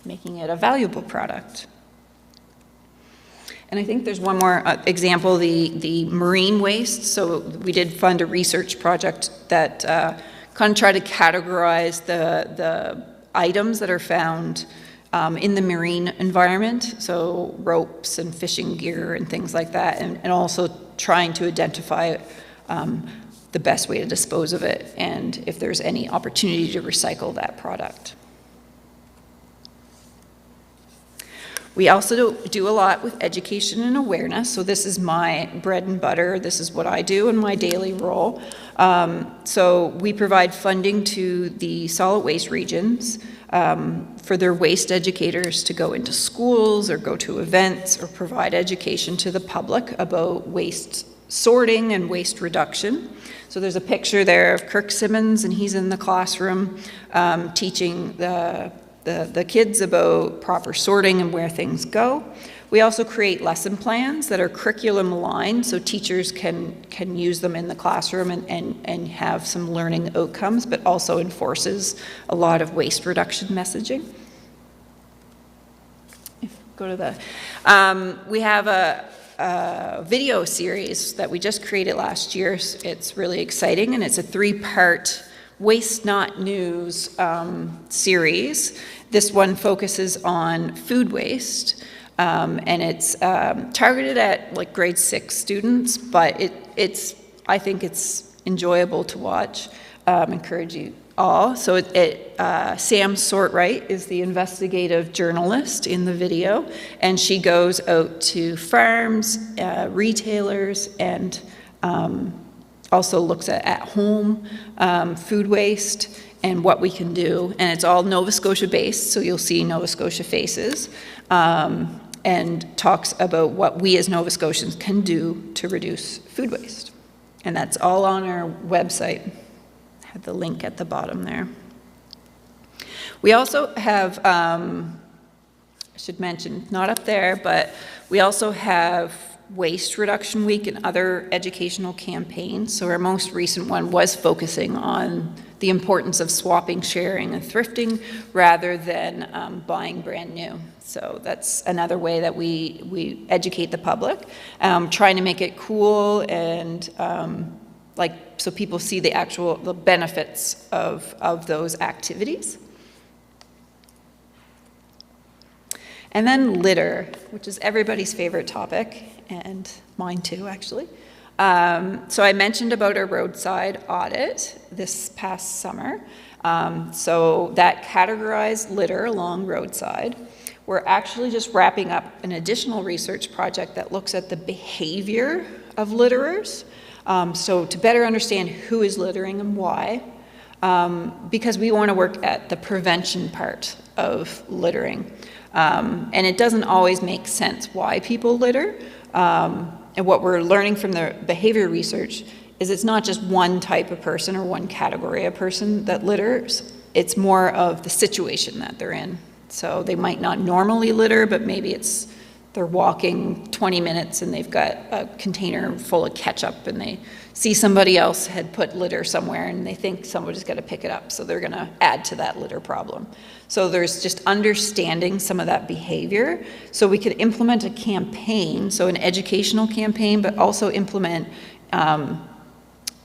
Speaker 3: making it a valuable product. And I think there's one more example, the marine waste. So we did fund a research project that kind of tried to categorize the items that are found in the marine environment, so ropes and fishing gear and things like that, and also trying to identify the best way to dispose of it and if there's any opportunity to recycle that product. We also do a lot with education and awareness. So this is my bread and butter. This is what I do in my daily role. So we provide funding to the solid waste regions for their waste educators to go into schools or go to events or provide education to the public about waste sorting and waste reduction. So there's a picture there of Kirk Simmons, and he's in the classroom teaching the kids about proper sorting and where things go. We also create lesson plans that are curriculum aligned, so teachers can use them in the classroom and have some learning outcomes, but also enforces a lot of waste reduction messaging. Go to the, we have a video series that we just created last year. It's really exciting, and it's a 3-part Waste Not News series. This one focuses on food waste, and it's targeted at like grade 6 students, but I think it's enjoyable to watch. Encourage you all. So Sam Sortwright is the investigative journalist in the video, and she goes out to farms, retailers, and also looks at home food waste and what we can do. And it's all Nova Scotia based, so you'll see Nova Scotia faces, and talks about what we as Nova Scotians can do to reduce food waste. And that's all on our website. I have the link at the bottom there. We also have, I should mention, not up there, but we also have Waste Reduction Week and other educational campaigns. So our most recent one was focusing on the importance of swapping, sharing, and thrifting rather than buying brand new. So that's another way that we educate the public, trying to make it cool and so people see the benefits of those activities. And then litter, which is everybody's favorite topic, and mine too, actually. So I mentioned about our roadside audit this past summer. So that categorized litter along roadside. We're actually just wrapping up an additional research project that looks at the behavior of litterers. So to better understand who is littering and why, because we want to work at the prevention part of littering. And it doesn't always make sense why people litter. And what we're learning from the behavior research is it's not just one type of person or one category of person that litters. It's more of the situation that they're in. So they might not normally litter, but maybe they're walking 20 minutes and they've got a container full of ketchup and they see somebody else had put litter somewhere and they think somebody's got to pick it up, so they're going to add to that litter problem. So there's just understanding some of that behavior so we could implement a campaign, so an educational campaign, but also implement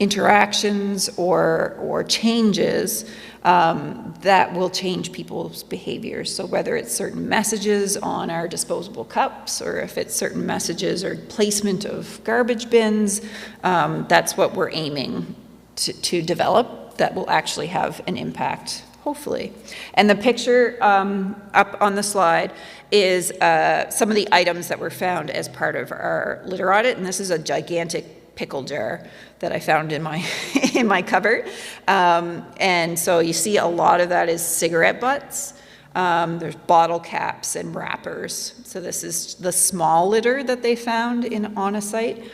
Speaker 3: interactions or changes that will change people's behaviors. So whether it's certain messages on our disposable cups or if it's certain messages or placement of garbage bins, that's what we're aiming to develop that will actually have an impact, hopefully. And the picture up on the slide is some of the items that were found as part of our litter audit, and this is a gigantic pickle jar that I found in my in my cupboard. And so you see a lot of that is cigarette butts. There's bottle caps and wrappers. So this is the small litter that they found on a site,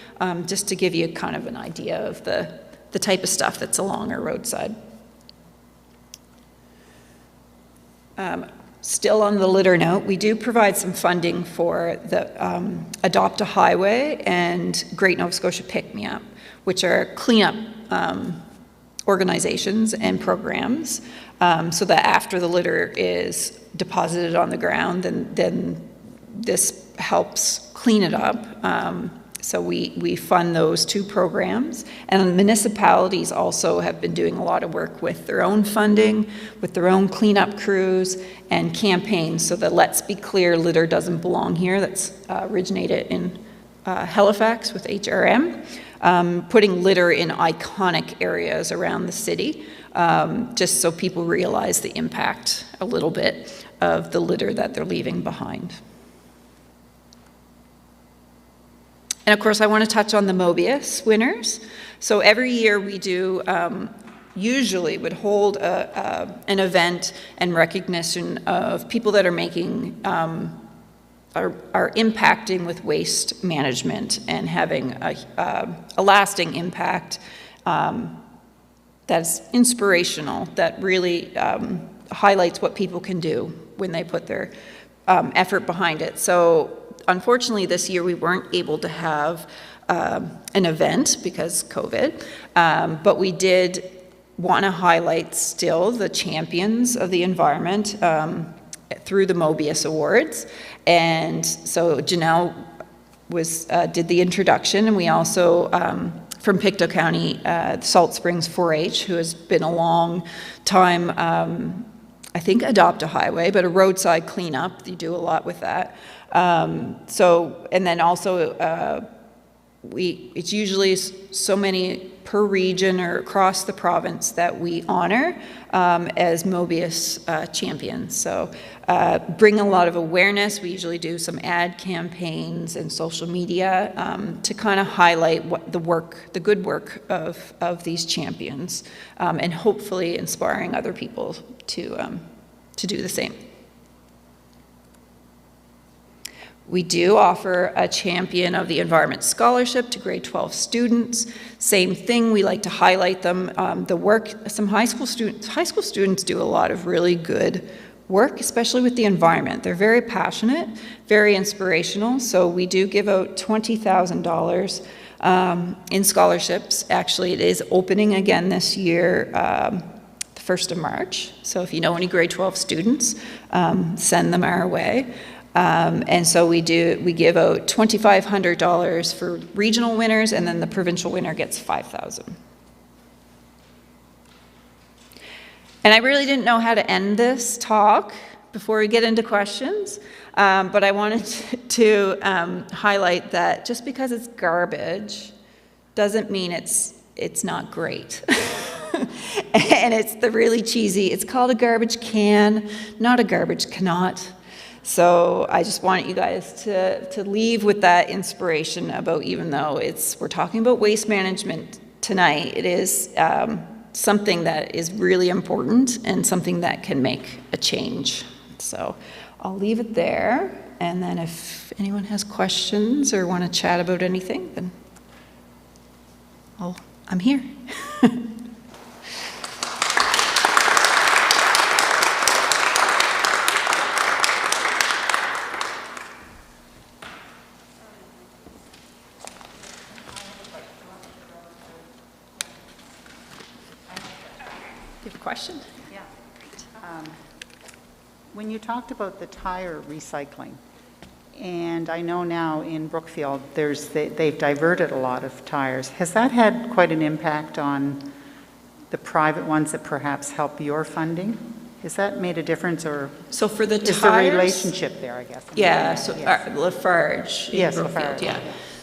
Speaker 3: just to give you kind of an idea of the type of stuff that's along our roadside. Still on the litter note, we do provide some funding for the Adopt a Highway and Great Nova Scotia Pick Me Up, which are cleanup organizations and programs, so that after the litter is deposited on the ground, then this helps clean it up. So we fund those two programs, and municipalities also have been doing a lot of work with their own funding, with their own cleanup crews and campaigns, so that Let's Be Clear, Litter Doesn't Belong Here, that's originated in Halifax with HRM, putting litter in iconic areas around the city, just so people realize the impact a little bit of the litter that they're leaving behind. And of course, I want to touch on the Mobius winners. So every year we do, usually would hold an event and recognition of people that are making, are impacting with waste management and having a lasting impact that's inspirational, that really highlights what people can do when they put their effort behind it. So unfortunately this year we weren't able to have an event because COVID, but we did want to highlight still the champions of the environment through the Mobius Awards. And so Janelle did the introduction, and we also, from Pictou County, Salt Springs 4-H, who has been a long time, I think Adopt a Highway, but a roadside cleanup. You do a lot with that. And then also it's usually so many per region or across the province that we honor as Mobius champions. So bring a lot of awareness. We usually do some ad campaigns and social media to kind of highlight what the good work of these champions, and hopefully inspiring other people to do the same. We do offer a Champion of the Environment Scholarship to grade 12 students. Same thing, we like to highlight them. The work, some high school students do a lot of really good work, especially with the environment. They're very passionate, very inspirational, so we do give out $20,000 in scholarships. Actually, it is opening again this year, the 1st of March. So if you know any grade 12 students, send them our way. And so we give out $2,500 for regional winners, and then the provincial winner gets $5,000. And I really didn't know how to end this talk before we get into questions, but I wanted to highlight that just because it's garbage doesn't mean it's not great. And it's the really cheesy, it's called a garbage can, not a garbage cannot. So I just want you guys to leave with that inspiration about, even though we're talking about waste management tonight, it is something that is really important and something that can make a change. So I'll leave it there, and then if anyone has questions or want to chat about anything, then I'm here. Question?
Speaker 4: Yeah. When you talked about the tire recycling, and I know now in Brookfield they've diverted a lot of tires. Has that had quite an impact on the private ones that perhaps help your funding? Has that made a difference, or
Speaker 3: so for the tires,
Speaker 4: is there a relationship there, I guess?
Speaker 3: Yeah, so yes. Lafarge in Brookfield,
Speaker 4: Lafarge,
Speaker 3: yeah.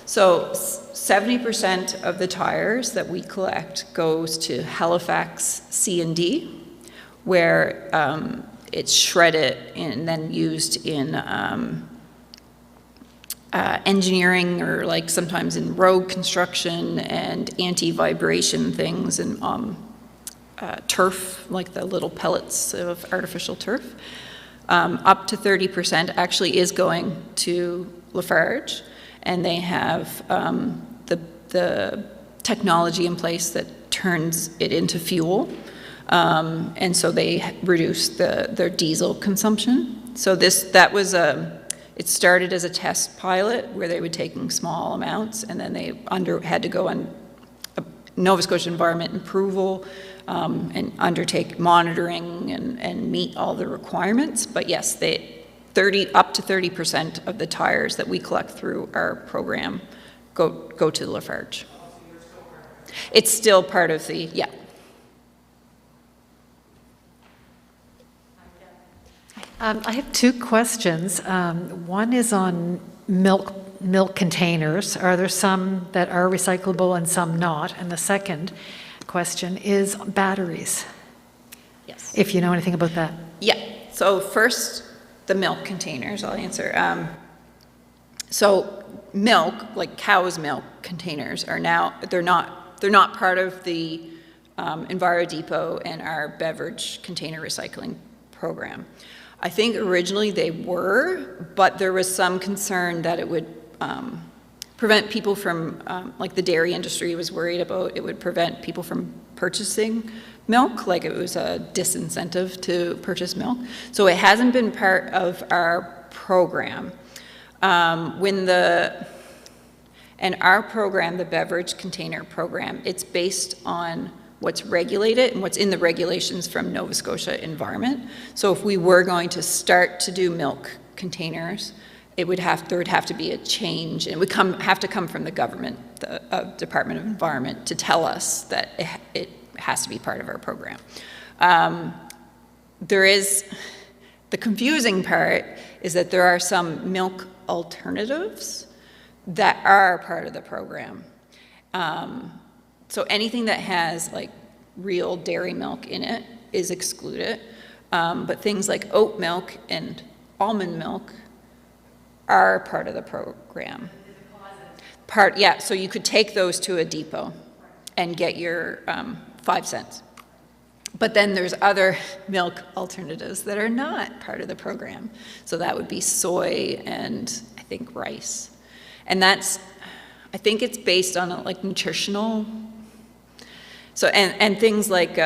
Speaker 3: So 70% of the tires that we collect goes to Halifax C&D, where it's shredded and then used in engineering, or like sometimes in road construction and anti-vibration things, and turf, like the little pellets of artificial turf. Up to 30% actually is going to Lafarge. And they have the technology in place that turns it into fuel. And so they reduce their diesel consumption. So it started as a test pilot where they were taking small amounts, and then they had to go on Nova Scotia Environment Approval and undertake monitoring and meet all the requirements. But yes, up to 30% of the tires that we collect through our program go to Lafarge. It's still part of the, yeah.
Speaker 5: I have two questions. One is on milk containers. Are there some that are recyclable and some not? And the second question is batteries.
Speaker 3: Yes.
Speaker 5: If you know anything about that.
Speaker 3: Yeah. So first, the milk containers, I'll answer. So milk, like cow's milk containers are now, they're not part of the Enviro Depot and our beverage container recycling program. I think originally they were, but there was some concern that it would prevent people from, like the dairy industry was worried about, it would prevent people from purchasing milk, like it was a disincentive to purchase milk. So it hasn't been part of our program. And our program, the beverage container program, it's based on what's regulated and what's in the regulations from Nova Scotia Environment. So if we were going to start to do milk containers, there would have to be a change, and it would have to come from the government, the Department of Environment, to tell us that it has to be part of our program. The confusing part is that there are some milk alternatives that are part of the program. So anything that has like real dairy milk in it is excluded, but things like oat milk and almond milk are part of the program. Yeah, so you could take those to a depot and get your 5 cents. But then there's other milk alternatives that are not part of the program. So that would be soy and I think rice. And I think it's based on like nutritional, so, and things like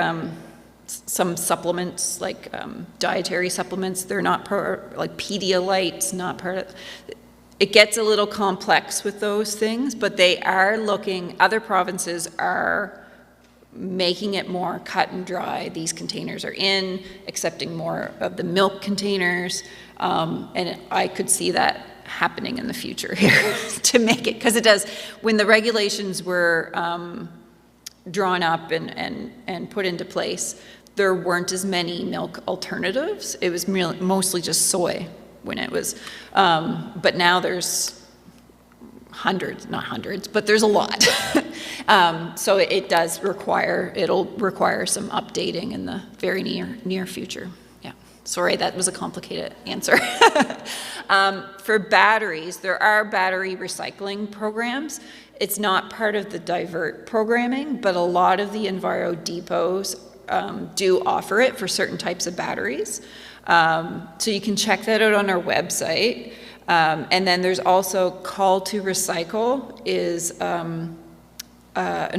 Speaker 3: some supplements, like dietary supplements, they're not like Pedialyte's not part of, it gets a little complex with those things, but they are looking, other provinces are making it more cut and dry. These containers are accepting more of the milk containers, and I could see that happening in the future here to make it, because it does, when the regulations were drawn up and put into place, there weren't as many milk alternatives. It was mostly just soy when it was, but now there's hundreds, not hundreds, but there's a lot. So it'll require some updating in the very near future. Yeah, sorry, that was a complicated answer. For batteries, there are battery recycling programs. It's not part of the Divert programming, but a lot of the Enviro depots do offer it for certain types of batteries. So you can check that out on our website. And then there's also Call to Recycle is an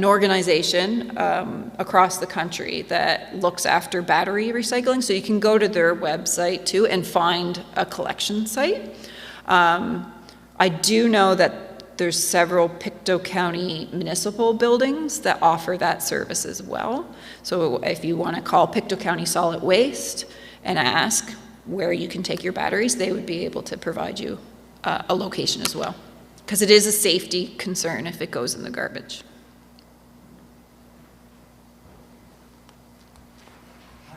Speaker 3: organization across the country that looks after battery recycling. So you can go to their website too and find a collection site. I do know that there's several Pictou County municipal buildings that offer that service as well. So if you want to call Pictou County Solid Waste and ask where you can take your batteries, they would be able to provide you a location as well, because it is a safety concern if it goes in the garbage.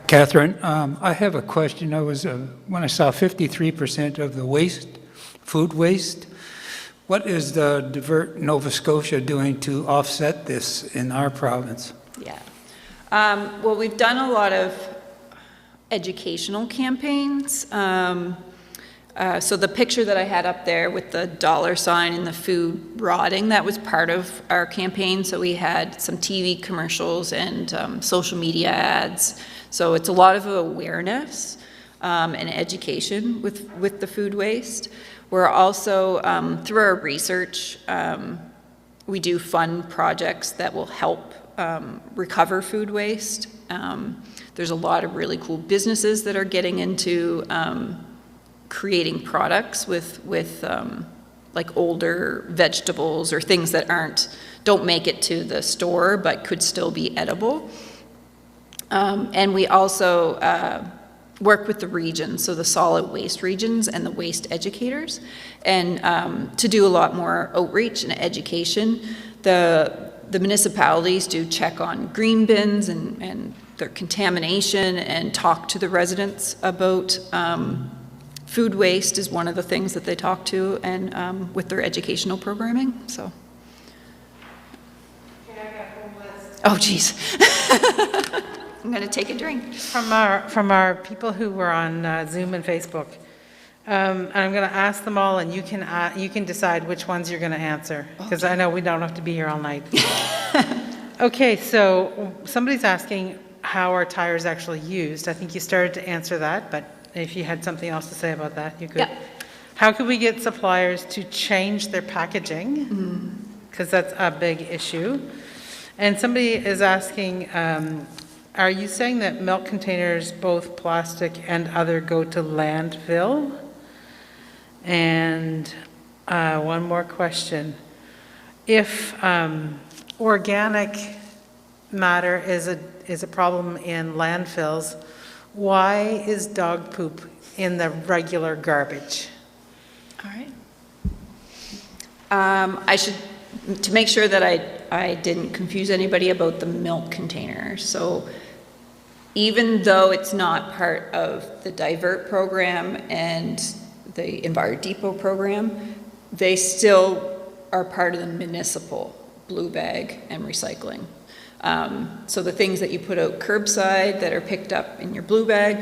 Speaker 6: Katherine, I have a question. When I saw 53% of the waste, food waste, what is the Divert Nova Scotia doing to offset this in our province?
Speaker 3: Yeah. Well, we've done a lot of educational campaigns. So the picture that I had up there with the $ and the food rotting, that was part of our campaign. So we had some TV commercials and social media ads. So it's a lot of awareness and education with the food waste. We're also, through our research, we do fund projects that will help recover food waste. There's a lot of really cool businesses that are getting into creating products with like older vegetables or things that don't make it to the store but could still be edible. And we also work with the regions, so the solid waste regions and the waste educators, and to do a lot more outreach and education. The municipalities do check on green bins and their contamination and talk to the residents about food waste is one of the things that they talk to, and with their educational programming. So.
Speaker 1: Can I get one list?
Speaker 3: Oh, geez. I'm going to take a drink.
Speaker 1: From our people who were on Zoom and Facebook, And I'm going to ask them all, and you can decide which ones you're going to answer, because I know we don't have to be here all night. Okay, so somebody's asking how are tires actually used. I think you started to answer that, but if you had something else to say about that, you could.
Speaker 3: Yeah.
Speaker 1: How could we get suppliers to change their packaging? Because that's a big issue. And somebody is asking, are you saying that milk containers, both plastic and other, go to landfill? And one more question. If organic matter is a problem in landfills, why is dog poop in the regular garbage?
Speaker 3: All right. To make sure that I didn't confuse anybody about the milk container. So even though it's not part of the Divert program and the Enviro Depot program, they still are part of the municipal blue bag and recycling. So the things that you put out curbside that are picked up in your blue bag,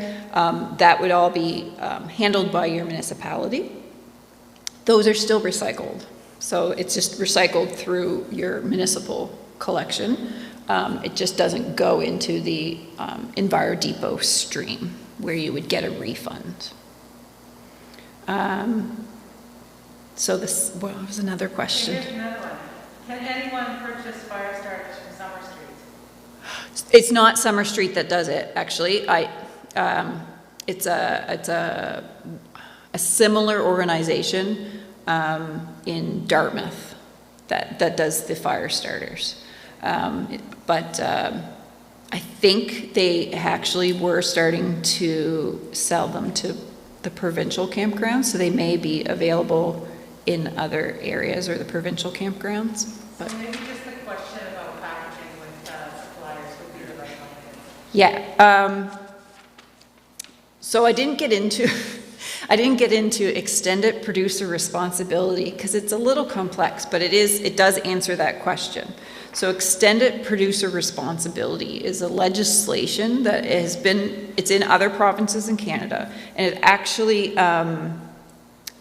Speaker 3: that would all be handled by your municipality. Those are still recycled. So it's just recycled through your municipal collection. It just doesn't go into the Enviro Depot stream where you would get a refund. So this, what was another question?
Speaker 1: Here's another one. Can anyone purchase fire starters from Summer Street?
Speaker 3: It's not Summer Street that does it, actually. It's a similar organization in Dartmouth that does the fire starters. But I think they actually were starting to sell them to the provincial campgrounds, so they may be available in other areas or the provincial campgrounds. But
Speaker 1: So maybe just the question about packaging with suppliers would be the right one.
Speaker 3: yeah, so I didn't get into extended producer responsibility because it's a little complex, but it does answer that question. So extended producer responsibility is a legislation that it's in other provinces in Canada, and it actually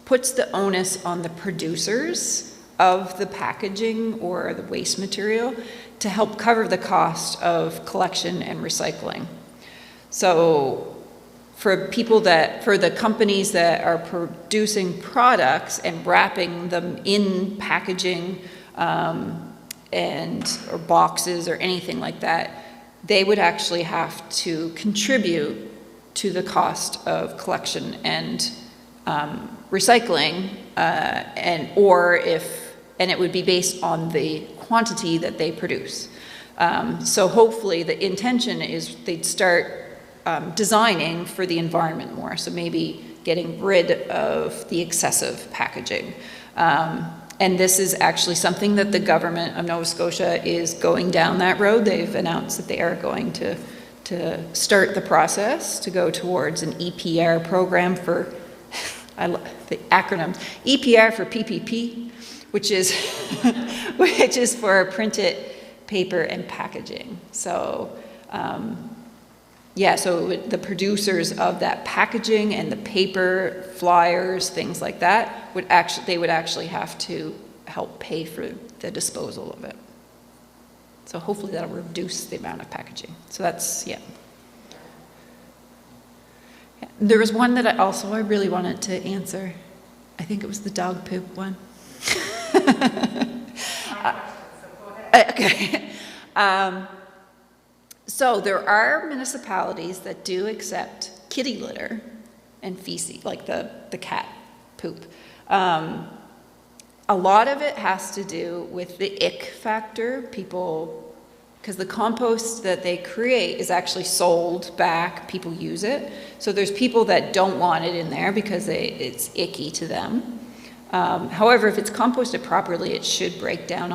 Speaker 3: puts the onus on the producers of the packaging or the waste material to help cover the cost of collection and recycling. So for the companies that are producing products and wrapping them in packaging or boxes or anything like that, they would actually have to contribute to the cost of collection and recycling, and it would be based on the quantity that they produce. So hopefully the intention is they'd start designing for the environment more, so maybe getting rid of the excessive packaging. And this is actually something that the government of Nova Scotia is going down that road. They've announced that they are going to start the process to go towards an EPR program for, I love the acronyms, EPR for PPP, which is for printed paper and packaging. So so the producers of that packaging and the paper, flyers, things like that, would actually have to help pay for the disposal of it. So hopefully that'll reduce the amount of packaging. So that's, yeah. There was one that I really wanted to answer. I think it was the dog poop one. Okay. So there are municipalities that do accept kitty litter and feces, like the cat poop. A lot of it has to do with the ick factor. Because the compost that they create is actually sold back, people use it. So there's people that don't want it in there because it's icky to them. However, if it's composted properly, it should break down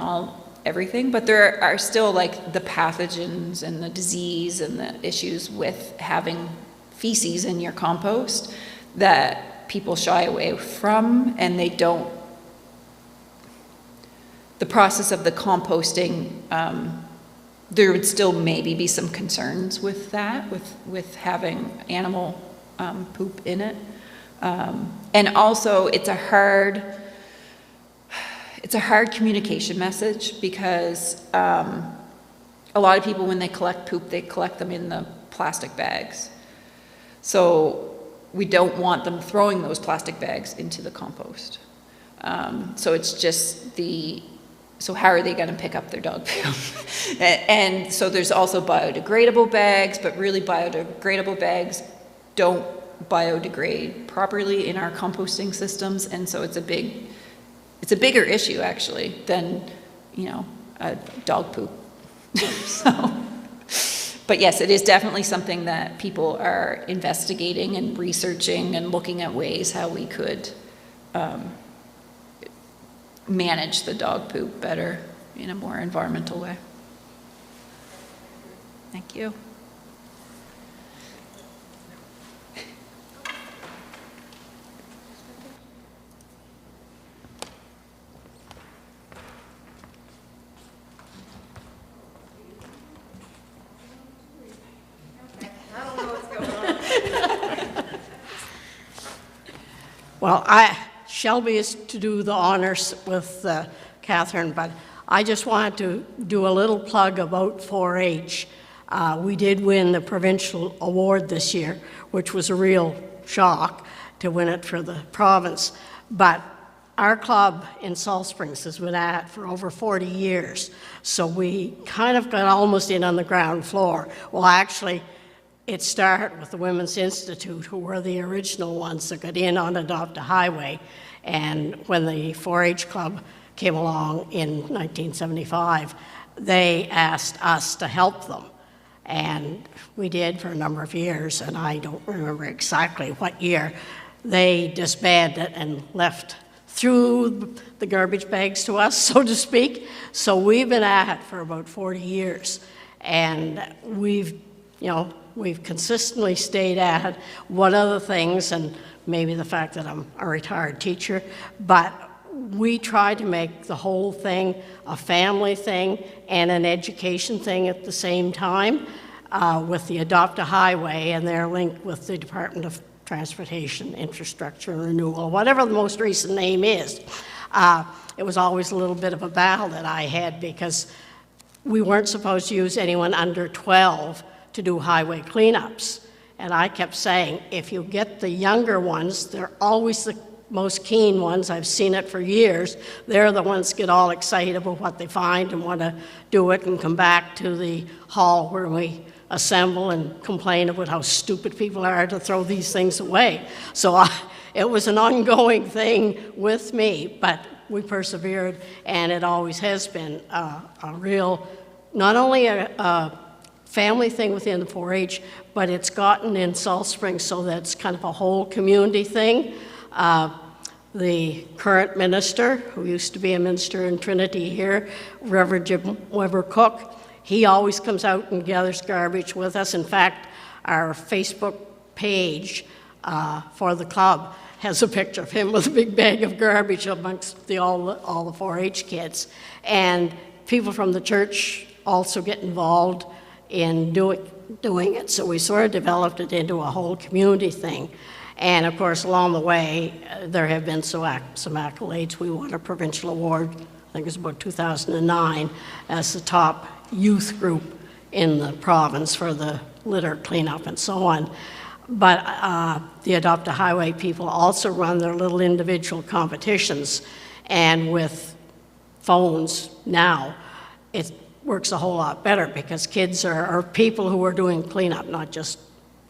Speaker 3: everything, but there are still like the pathogens and the disease and the issues with having feces in your compost that people shy away from, and the process of the composting, there would still maybe be some concerns with that, with having animal poop in it. And also, it's a hard communication message because a lot of people, when they collect poop, they collect them in the plastic bags. So we don't want them throwing those plastic bags into the compost. So it's just so how are they going to pick up their dog poop? And so there's also biodegradable bags, but really biodegradable bags don't biodegrade properly in our composting systems, and so it's a bigger issue actually than, a dog poop. But yes, it is definitely something that people are investigating and researching and looking at ways how we could manage the dog poop better in a more environmental way. Thank you.
Speaker 7: Well, Shelby is to do the honors with Katherine, but I just wanted to do a little plug about 4-H. We did win the provincial award this year, which was a real shock to win it for the province. But our club in Salt Springs has been at it for over 40 years, so we kind of got almost in on the ground floor. Well, actually, it started with the Women's Institute, who were the original ones that got in on Adopt a Highway. And when the 4-H Club came along in 1975, they asked us to help them. And we did for a number of years, and I don't remember exactly what year. They disbanded and left through the garbage bags to us, so to speak. So we've been at it for about 40 years. And we've consistently stayed at it. One of the things, and maybe the fact that I'm a retired teacher, but we try to make the whole thing a family thing and an education thing at the same time with the Adopt a Highway and their link with the Department of Transportation, Infrastructure and Renewal, whatever the most recent name is. It was always a little bit of a battle that I had because we weren't supposed to use anyone under 12 to do highway cleanups. And I kept saying, if you get the younger ones, they're always the most keen ones. I've seen it for years. They're the ones that get all excited about what they find and want to do it and come back to the hall where we assemble and complain about how stupid people are to throw these things away. So it was an ongoing thing with me, but we persevered, and it always has been a real, not only a family thing within the 4-H, but it's gotten in Salt Springs so that it's kind of a whole community thing. The current minister, who used to be a minister in Trinity here, Reverend Jim Weber Cook, he always comes out and gathers garbage with us. In fact, our Facebook page for the club has a picture of him with a big bag of garbage amongst all the 4-H kids. And people from the church also get involved in doing it. So we sort of developed it into a whole community thing. And of course, along the way, there have been some accolades. We won a provincial award, I think it was about 2009, as the top youth group in the province for the litter cleanup and so on. But the Adopt a Highway people also run their little individual competitions. And with phones now, it works a whole lot better because kids or people who are doing cleanup, not just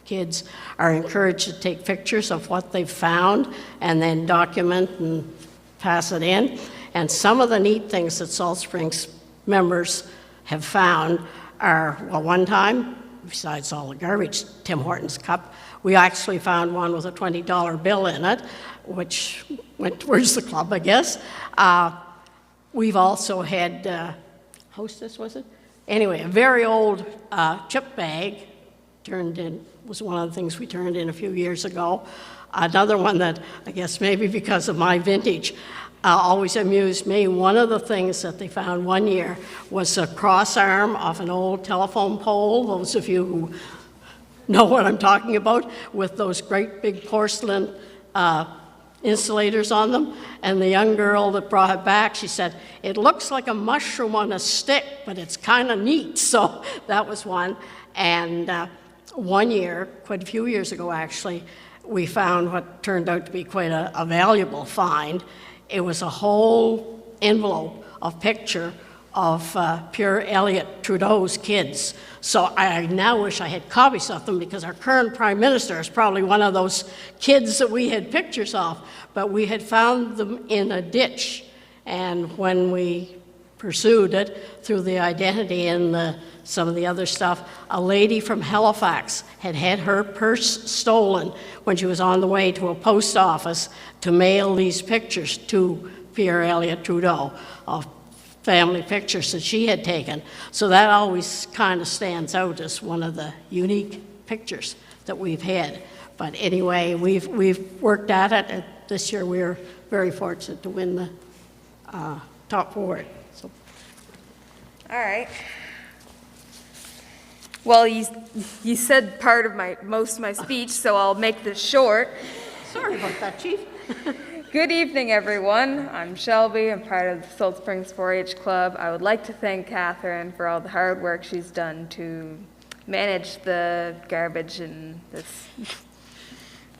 Speaker 7: kids, are encouraged to take pictures of what they've found and then document and pass it in. And some of the neat things that Salt Springs members have found are, well, one time, besides all the garbage, Tim Hortons cup, we actually found one with a $20 bill in it, which went towards the club, I guess. We've also had, Hostess, was it? Anyway, a very old chip bag was one of the things we turned in a few years ago. Another one that, I guess maybe because of my vintage, always amused me. One of the things that they found one year was a cross arm off an old telephone pole. Those of you who know what I'm talking about, with those great big porcelain insulators on them, and the young girl that brought it back, she said, it looks like a mushroom on a stick, but it's kind of neat. So that was one. And one year, quite a few years ago actually, we found what turned out to be quite a valuable find. It was a whole envelope of picture of Pierre Elliott Trudeau's kids. So I now wish I had copies of them, because our current Prime Minister is probably one of those kids that we had pictures of. But we had found them in a ditch, and when we pursued it through the identity and some of the other stuff, a lady from Halifax had had her purse stolen when she was on the way to a post office to mail these pictures to Pierre Elliott Trudeau of family pictures that she had taken. So that always kind of stands out as one of the unique pictures that we've had. But anyway, we've worked at it, and this year we were very fortunate to win the top award. So.
Speaker 8: All right. Well, you said part of most of my speech, so I'll make this short.
Speaker 7: Sorry about that, Chief.
Speaker 8: Good evening, everyone. I'm Shelby. I'm part of the Salt Springs 4-H Club. I would like to thank Katherine for all the hard work she's done to manage the garbage in this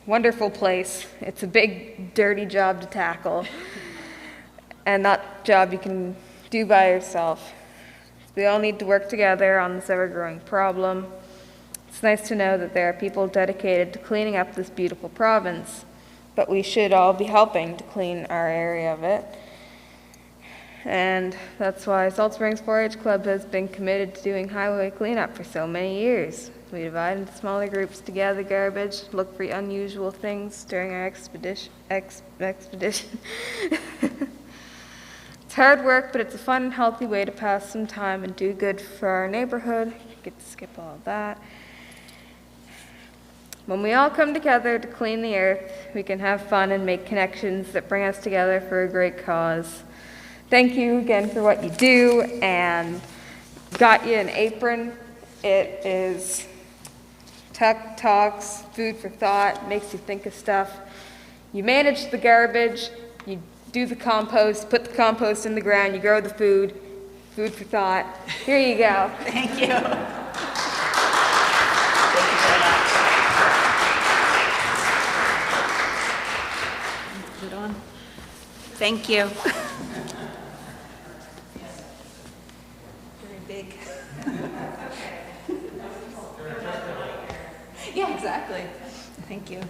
Speaker 8: wonderful place. It's a big, dirty job to tackle, and that job you can do by yourself. We all need to work together on this ever-growing problem. It's nice to know that there are people dedicated to cleaning up this beautiful province, but we should all be helping to clean our area of it. And that's why Salt Springs 4-H Club has been committed to doing highway cleanup for so many years. We divide into smaller groups to gather garbage, look for unusual things during our expedition. It's hard work, but it's a fun and healthy way to pass some time and do good for our neighborhood. You get to skip all of that. When we all come together to clean the earth, we can have fun and make connections that bring us together for a great cause. Thank you again for what you do, and got you an apron. It is TUC Talks, food for thought, makes you think of stuff. You manage the garbage, you do the compost, put the compost in the ground, you grow the food for thought. Here you go.
Speaker 4: Thank you.
Speaker 3: Thank you. Very big. Yeah, exactly. Thank you.